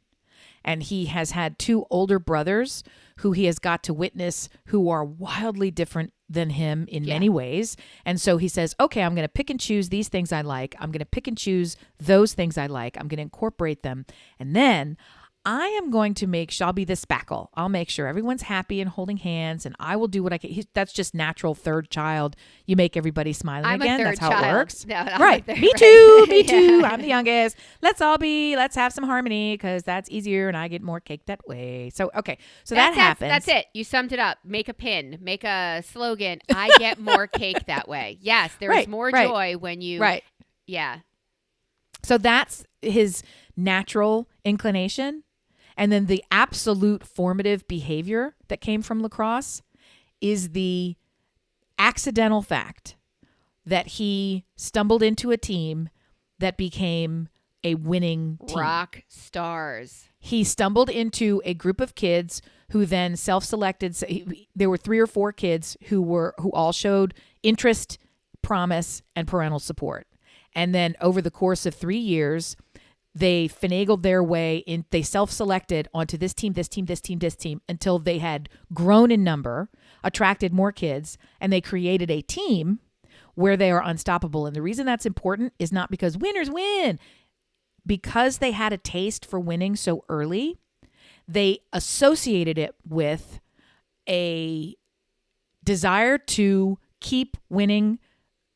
and he has had two older brothers who he has got to witness who are wildly different than him in many ways. And so he says, okay, I'm going to pick and choose these things I like. I'm going to pick and choose those things I like. I'm going to incorporate them. And then I am going to make sure I'll be the spackle. I'll make sure everyone's happy and holding hands, and I will do what I can. That's just natural third child. You make everybody smiling I'm again. a third That's how child. it works. No, I'm right. a third, Me right. too. Me Yeah. too. I'm the youngest. Let's have some harmony because that's easier and I get more cake that way. So, okay. So that happens. That's it. You summed it up. Make a pin. Make a slogan. I get more cake that way. Yes, there's Right, more right. joy when you. Right. Yeah. So that's his natural inclination. And then the absolute formative behavior that came from lacrosse is the accidental fact that he stumbled into a team that became a winning team. Rock stars. He stumbled into a group of kids who then self-selected. So there were 3 or 4 kids who all showed interest, promise, and parental support. And then over the course of 3 years, they finagled their way in. They self-selected onto this team until they had grown in number, attracted more kids, and they created a team where they are unstoppable. And the reason that's important is not because winners win. Because they had a taste for winning so early, they associated it with a desire to keep winning,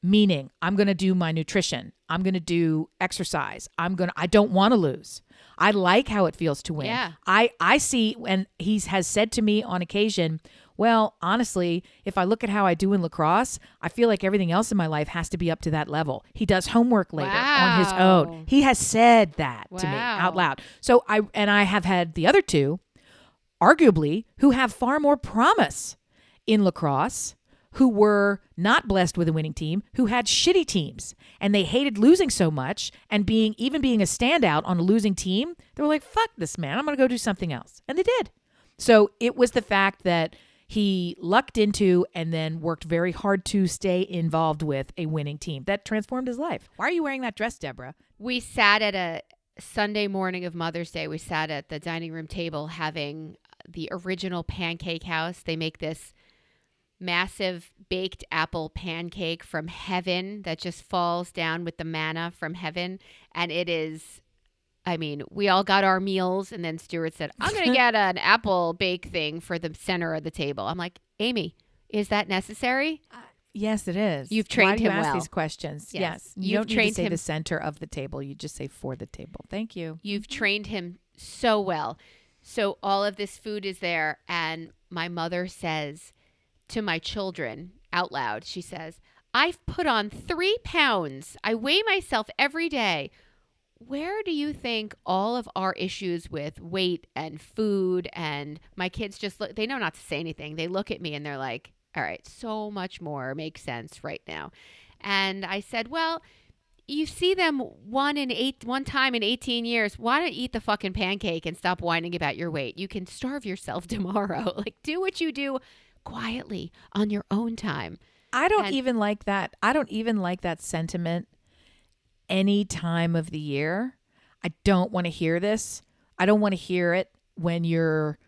meaning I'm going to do my nutrition. I'm going to do exercise. I don't want to lose. I like how it feels to win. Yeah. I see, and he has said to me on occasion, well, honestly, if I look at how I do in lacrosse, I feel like everything else in my life has to be up to that level. He does homework later on his Wow. own. He has said that to me Wow. out loud. So I have had the other two, arguably, who have far more promise in lacrosse, who were not blessed with a winning team, who had shitty teams, and they hated losing so much, and being a standout on a losing team, they were like, fuck this, man, I'm going to go do something else. And they did. So it was the fact that he lucked into and then worked very hard to stay involved with a winning team that transformed his life. Why are you wearing that dress, Deborah? We sat at a Sunday morning of Mother's Day. We sat at the dining room table having the original pancake house. They make this massive baked apple pancake from heaven that just falls down with the manna from heaven. And it is, I mean, we all got our meals, and then Stuart said, I'm going to get an apple bake thing for the center of the table. I'm like, Amy, is that necessary? Yes, it is. You've trained Why do you him ask well. these questions? Yes. You You've don't need trained to say him- the center of the table. You just say for the table. Thank you. You've trained him so well. So all of this food is there. And my mother says to my children out loud, she says, I've put on 3 pounds. I weigh myself every day. Where do you think all of our issues with weight and food, and my kids just look, they know not to say anything. They look at me and they're like, all right, so much more makes sense right now. And I said, well, you see them one time in 18 years. Why don't you eat the fucking pancake and stop whining about your weight? You can starve yourself tomorrow. Like, do what you do quietly on your own time. I don't And- even like that. I don't even like that sentiment any time of the year. I don't want to hear this. I don't want to hear it when you're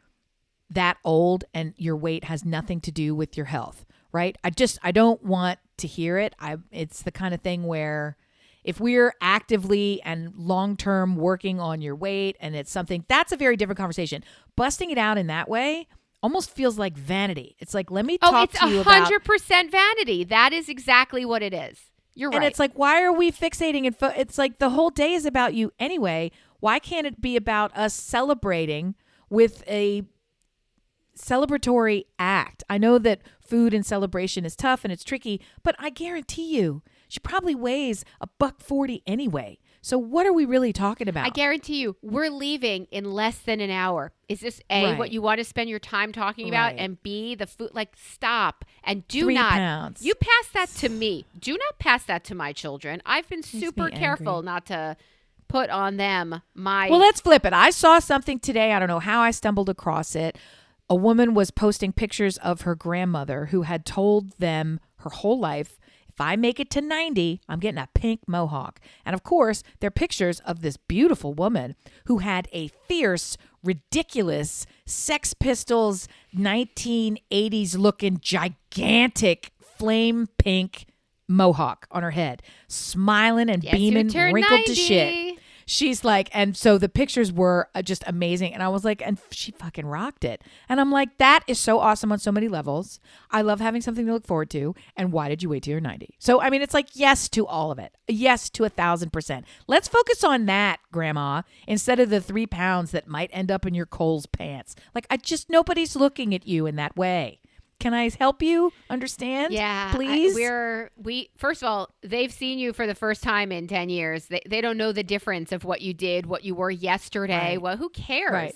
that old and your weight has nothing to do with your health, right? I don't want to hear it. It's the kind of thing where if we're actively and long-term working on your weight and it's something, that's a very different conversation. Busting it out in that way almost feels like vanity. It's like, let me talk it's to you about 100% vanity. That is exactly what it is. You're And right. it's like, why are we fixating? And it's like the whole day is about you anyway. Why can't it be about us celebrating with a celebratory act? I know that food and celebration is tough and it's tricky, but I guarantee you, she probably weighs $140 anyway. So what are we really talking about? I guarantee you, we're leaving in less than an hour. Is this A, Right. what you want to spend your time talking about, Right. and B, the food? Like, stop and do 3 not. pounds. You pass that to me. Do not pass that to my children. I've been super me careful angry. not to put on them my. Well, let's flip it. I saw something today. I don't know how I stumbled across it. A woman was posting pictures of her grandmother who had told them her whole life, if I make it to 90, I'm getting a pink mohawk. And of course, they're pictures of this beautiful woman who had a fierce, ridiculous Sex Pistols 1980s looking gigantic flame pink mohawk on her head, smiling and Yes, you beaming, turned wrinkled 90. to shit. She's like, and so the pictures were just amazing. And I was like, and she fucking rocked it. And I'm like, that is so awesome on so many levels. I love having something to look forward to. And why did you wait till you're 90? So, I mean, it's like, yes to all of it. Yes to 1,000%. Let's focus on that, Grandma, instead of the 3 pounds that might end up in your Kohl's pants. Like, nobody's looking at you in that way. Can I help you understand? Yeah, please. we first of all, they've seen you for the first time in 10 years. They don't know the difference of what you did, what you were yesterday. Right. Well, who cares? Right.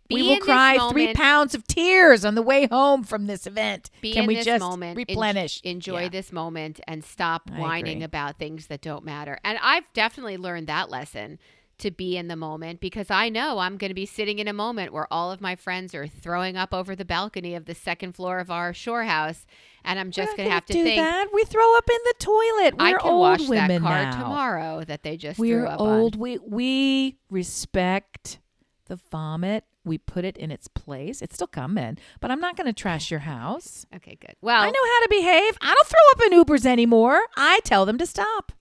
Be We will in this cry 3 moment. pounds of tears on the way home from this event. Be Can in we this just moment, replenish? enjoy Yeah. this moment, and stop I whining agree. about things that don't matter. And I've definitely learned that lesson, to be in the moment, because I know I'm going to be sitting in a moment where all of my friends are throwing up over the balcony of the second floor of our shore house, and I'm just going to have to do think, that. We throw up in the toilet. We're I can old wash women that car now. tomorrow that they just We're threw up old. on. We respect the vomit. We put it in its place. It's still coming, but I'm not going to trash your house. Okay, good. Well, I know how to behave. I don't throw up in Ubers anymore. I tell them to stop.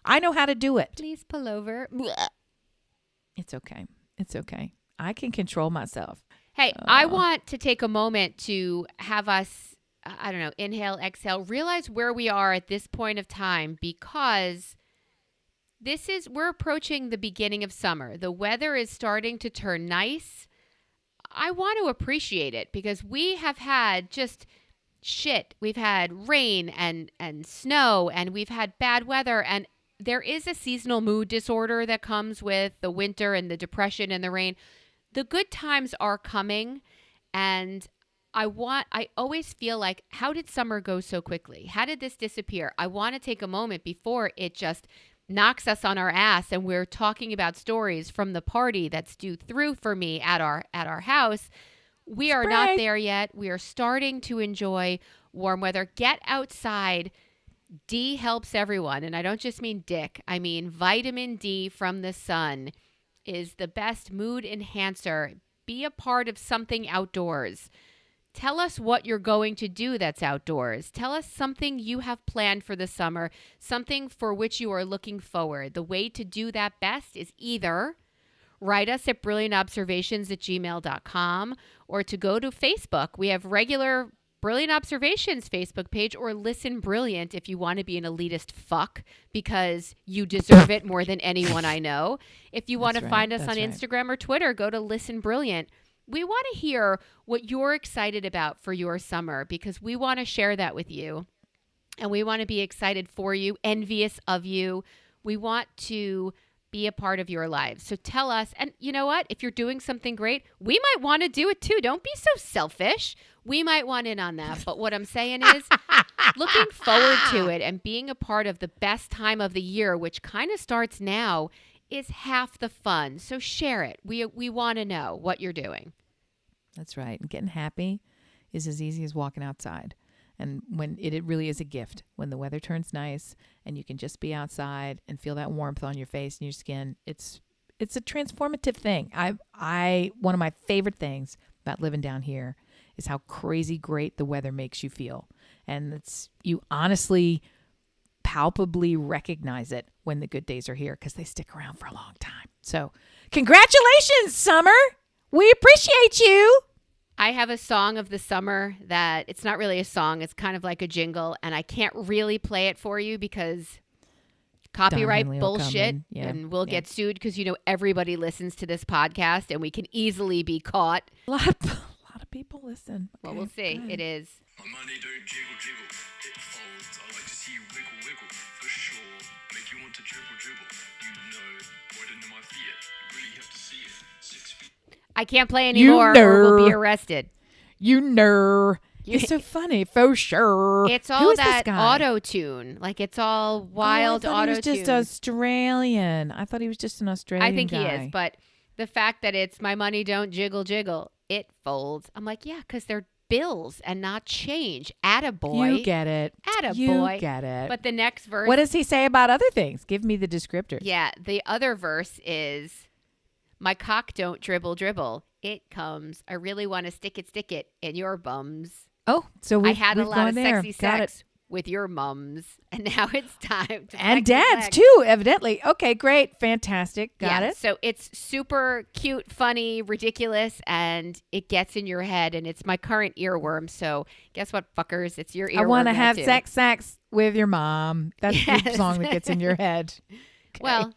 I know how to do it. please pull over. It's okay. It's okay. I can control myself. Hey, I want to take a moment to have us, I don't know, inhale, exhale, realize where we are at this point of time, because we're approaching the beginning of summer. The weather is starting to turn nice. I want to appreciate it because we have had just shit. We've had rain and snow, and we've had bad weather, and there is a seasonal mood disorder that comes with the winter and the depression and the rain. The good times are coming, and I always feel like, how did summer go so quickly? How did this disappear? I want to take a moment before it just knocks us on our ass and we're talking about stories from the party that's due through for me at our house. We are not there yet. We are starting to enjoy warm weather. Get outside. D helps everyone. And I don't just mean dick. I mean vitamin D from the sun is the best mood enhancer. Be a part of something outdoors. Tell us what you're going to do that's outdoors. Tell us something you have planned for the summer, something for which you are looking forward. The way to do that best is either write us at brilliantobservations@gmail.com or to go to Facebook. We have regular Brilliant Observations Facebook page, or Listen Brilliant if you want to be an elitist fuck because you deserve it more than anyone I know. If you want to find us on Instagram or Twitter, go to Listen Brilliant. We want to hear what you're excited about for your summer because we want to share that with you. And we want to be excited for you, envious of you. We want to be a part of your lives. So tell us. And you know what? If you're doing something great, we might want to do it too. Don't be so selfish. We might want in on that. But what I'm saying is looking forward to it and being a part of the best time of the year, which kind of starts now, is half the fun. So share it. We want to know what you're doing. That's right. And getting happy is as easy as walking outside. And when it really is a gift, when the weather turns nice and you can just be outside and feel that warmth on your face and your skin, it's a transformative thing. One of my favorite things about living down here is how crazy great the weather makes you feel. And you honestly, palpably recognize it when the good days are here because they stick around for a long time. So congratulations, summer. We appreciate you. I have a song of the summer that it's not really a song. It's kind of like a jingle, and I can't really play it for you because copyright Don Henley will come bullshit, in. Yeah. and we'll Yeah. get sued because everybody listens to this podcast, and we can easily be caught. A lot of people listen. Well, Okay, we'll see. go ahead. It is. My money don't jiggle jiggle, it folds. I like to see you wiggle wiggle, for sure. Make you want to dribble dribble. You know, right into my feet. You really have to see it. 6 feet. I can't play anymore, or we'll be nerd. arrested. You nerd. You're so funny, for sure. It's Who all is this that guy? auto tune. Like it's all Oh, wild I thought auto he was just tune. Australian. I thought he was just an Australian I think guy. he is, but the fact that it's my money don't jiggle jiggle, it folds. I'm like, yeah, because they're bills and not change. Attaboy. You get it. Attaboy. You get it. But the next verse. What does he say about other things? Give me the descriptors. Yeah, the other verse is, my cock don't dribble dribble. It comes. I really want to stick it in your bums. Oh, so I had a we've lot gone of there. sexy Got sex it. with your mums, and now it's time to And flex dads flex. too, evidently. Okay, great, fantastic. Got it. So it's super cute, funny, ridiculous, and it gets in your head, and it's my current earworm. So guess what, fuckers? It's your earworm. I want to now, have too. sex with your mom. That's the Yes. song that gets in your head. Okay. Well,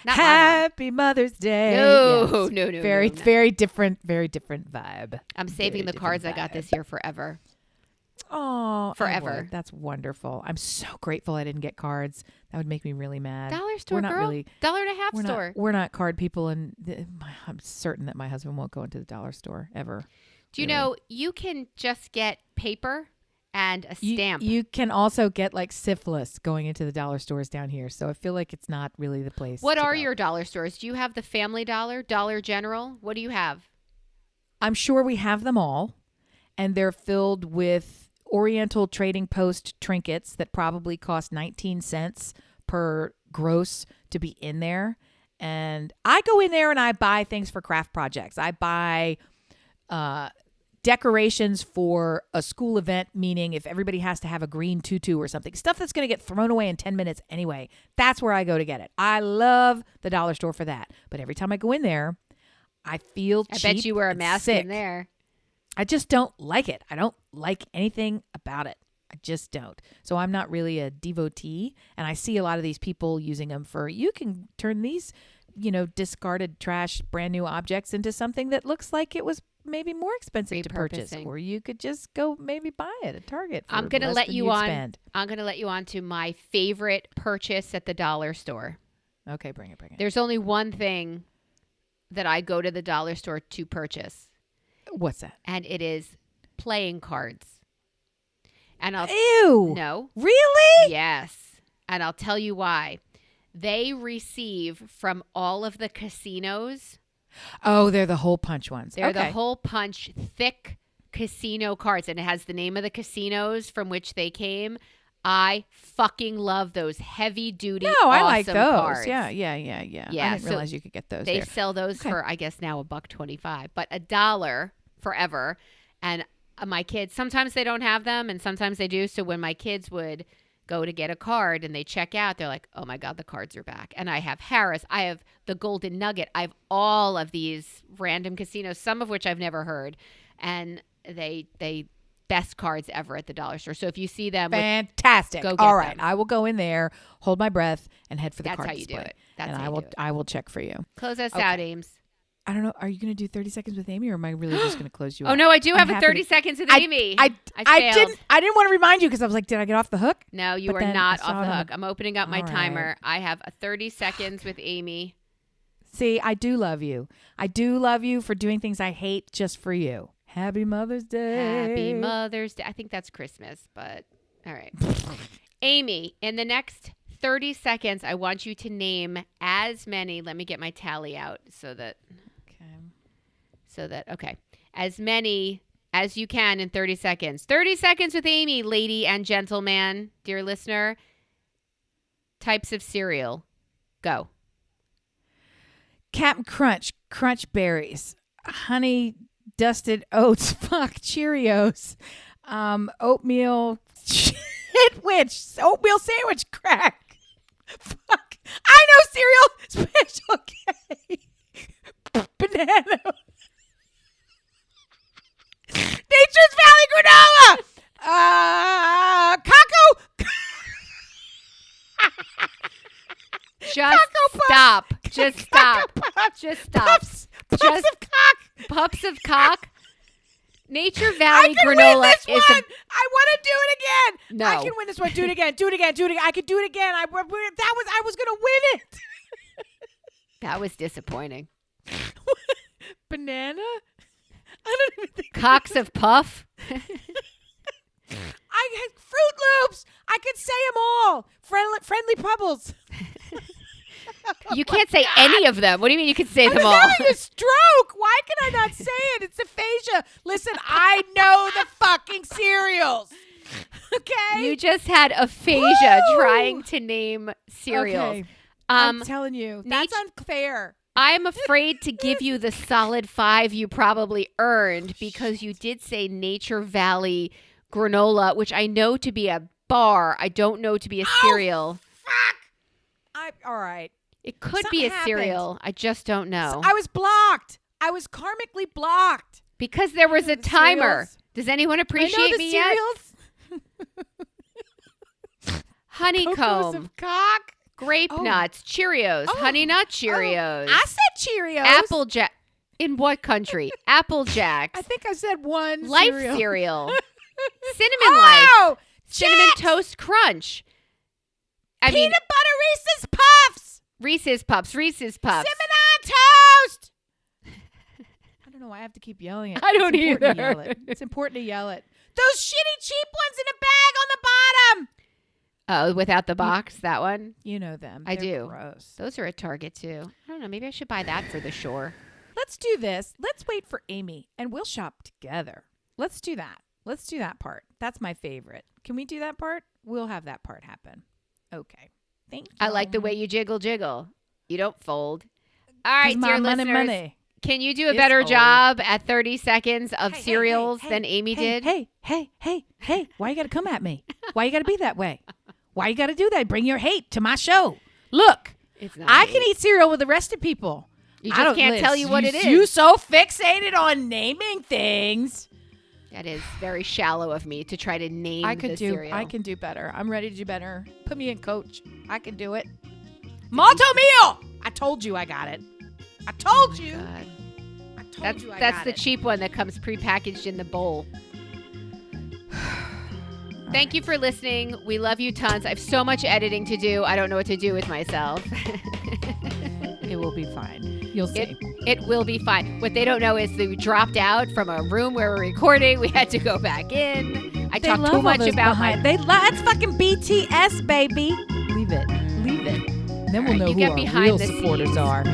not my mom. Happy Mother's Day. No, Yes. no, Very, no. very different vibe. I'm saving very the cards I different got vibe. this year forever. Oh, Forever. That's wonderful. I'm so grateful I didn't get cards. That would make me really mad. Dollar store, We're not girl. really. $1.50 We're store. not. We're not card people, and I'm certain that my husband won't go into the dollar store ever. Do you really. know you can just get paper and a stamp? You can also get like syphilis going into the dollar stores down here. So I feel like it's not really the place. What to are go. your dollar stores? Do you have the Family Dollar, Dollar General? What do you have? I'm sure we have them all, and they're filled with Oriental Trading Post trinkets that probably cost 19 cents per gross to be in there. And I go in there and I buy things for craft projects. I buy decorations for a school event, meaning if everybody has to have a green tutu or something, stuff that's going to get thrown away in 10 minutes anyway. That's where I go to get it. I love the dollar store for that. But every time I go in there, I feel I cheap bet you wear a and mask sick. in there. I just don't like it. I don't like anything about it. I just don't. So I'm not really a devotee. And I see a lot of these people using them for, you can turn these, discarded trash, brand new objects into something that looks like it was maybe more expensive to purchase. Repurposing. Or you could just go maybe buy it at Target for I'm going to less let than you you'd on. spend. I'm going to let you on to my favorite purchase at the dollar store. Okay, bring it. There's only one thing that I go to the dollar store to purchase, What's that? and it is playing cards. And I'll Ew. no. Really? Yes. And I'll tell you why. They receive from all of the casinos. Oh, they're the hole punch ones. They're okay. the hole punch thick casino cards, and it has the name of the casinos from which they came. I fucking love those heavy duty. No, I like awesome those. cards. Yeah. Yeah, I didn't so realize you could get those They there. sell those Okay. for, I guess now $1.25, but $1 forever. And my kids, sometimes they don't have them and sometimes they do. So when my kids would go to get a card and they check out, they're like, oh my God, the cards are back. And I have Harris, I have the Golden Nugget, I have all of these random casinos, some of which I've never heard. And they best cards ever at the dollar store. So if you see them, Fantastic. Go get All right. them. I will go in there, hold my breath, and head for the That's card how you do display. it. That's and how I you will do it. I will check for you. close us Okay. out, Ames. I don't know. Are you going to do 30 seconds with Amy, or am I really just going to close you Oh out? no, I do I'm have a happy 30 to- seconds with I- Amy. I failed. didn't want to remind you because I was like, did I get off the hook? No, you But are then not I saw off it the on the- hook. I'm opening up my All right. timer. I have a 30 seconds with Amy. See, I do love you. I do love you for doing things I hate just for you. Happy Mother's Day. Happy Mother's Day. I think that's Christmas, but all right. Amy, in the next 30 seconds, I want you to name as many. Let me get my tally out okay. As many as you can in 30 seconds. 30 seconds with Amy, lady and gentleman, dear listener. Types of cereal. Go. Captain Crunch, Crunch Berries, Honey Dusted Oats, Cheerios, oatmeal oatmeal sandwich crack. Fuck. I know cereal. Special K. Banana. Nature's Valley granola. Cocoa. Just stop. Just stop. Puffs Just of cock. puffs of cock. Nature I Valley can granola win this is one. a I want to do it again. No. I can win this one. Do it again. Do it again. Do it again. I could do it again. I was gonna win it. that was disappointing. Banana. I don't even think. Cocks of puff. I had Fruit Loops. I could say them all. Friendly Pebbles. You can't say any of them. What do you mean you can say them I'm all? having a stroke. Why can I not say it? It's aphasia. Listen, I know the fucking cereals. Okay? You just had aphasia Woo! trying to name cereals. Okay. I'm telling you. That's Nat- unfair. I'm afraid to give you the solid 5 you probably earned because you did say Nature Valley granola, which I know to be a bar. I don't know to be a cereal. Fuck. All right. It could Something be a happened. cereal. I just don't know. I was blocked. I was karmically blocked. Because there was a The timer. cereals. Does anyone I appreciate know the me cereals. yet? Cocos Honeycomb, of cock. grape Oh. nuts, Cheerios, Oh. Honey Nut Cheerios, I said Cheerios. Applejack. In what country? Apple Jacks. I think I said one Life cereal. cereal. Cinnamon Life. Oh, Cinnamon Jets! Toast Crunch. I Peanut mean, butter Reese's Puffs. Reese's Puffs, Reese's Puffs. Cinnamon toast. I don't know why I have to keep yelling it. I don't It's important to either. yell it. It's important to yell it. Those shitty cheap ones in a bag on the bottom. Oh, without the box, that one. You know them. I They're do. Gross. Those are at Target too. I don't know. Maybe I should buy that for the shore. Let's do this. Let's wait for Amy and we'll shop together. Let's do that. Let's do that part. That's my favorite. Can we do that part? We'll have that part happen. Okay. Thank you. I like the way you jiggle. You don't fold. All right, dear listeners. Money. Can you do a It's better old. job at 30 seconds of Hey, cereals hey, than Amy hey, did? Hey. Why you got to come at me? Why you got to be that way? Why you got to do that? Bring your hate to my show. Look, It's not I hate. can eat cereal with the rest of people. You I just don't- can't tell Liz, you what it is. You so fixated on naming things. That is very shallow of me to try to name the cereal. I can do better. I'm ready to do better. Put me in, coach. I can do it. Malto meal. I told you I got it. I told you. God. I told That's you I that's got the it. cheap one that comes prepackaged in the bowl. Thank you for listening. We love you tons. I have so much editing to do. I don't know what to do with myself. It will be fine. You'll see. It will be fine. What they don't know is that we dropped out from a room where we're recording. We had to go back in. I talked too much about my. That's fucking BTS, baby. Leave it. Then we'll All right, know you who get our behind real the supporters scenes. are.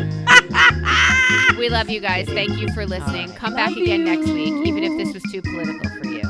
We love you guys. Thank you for listening. All right. Come back Love again you. next week, even if this was too political for you.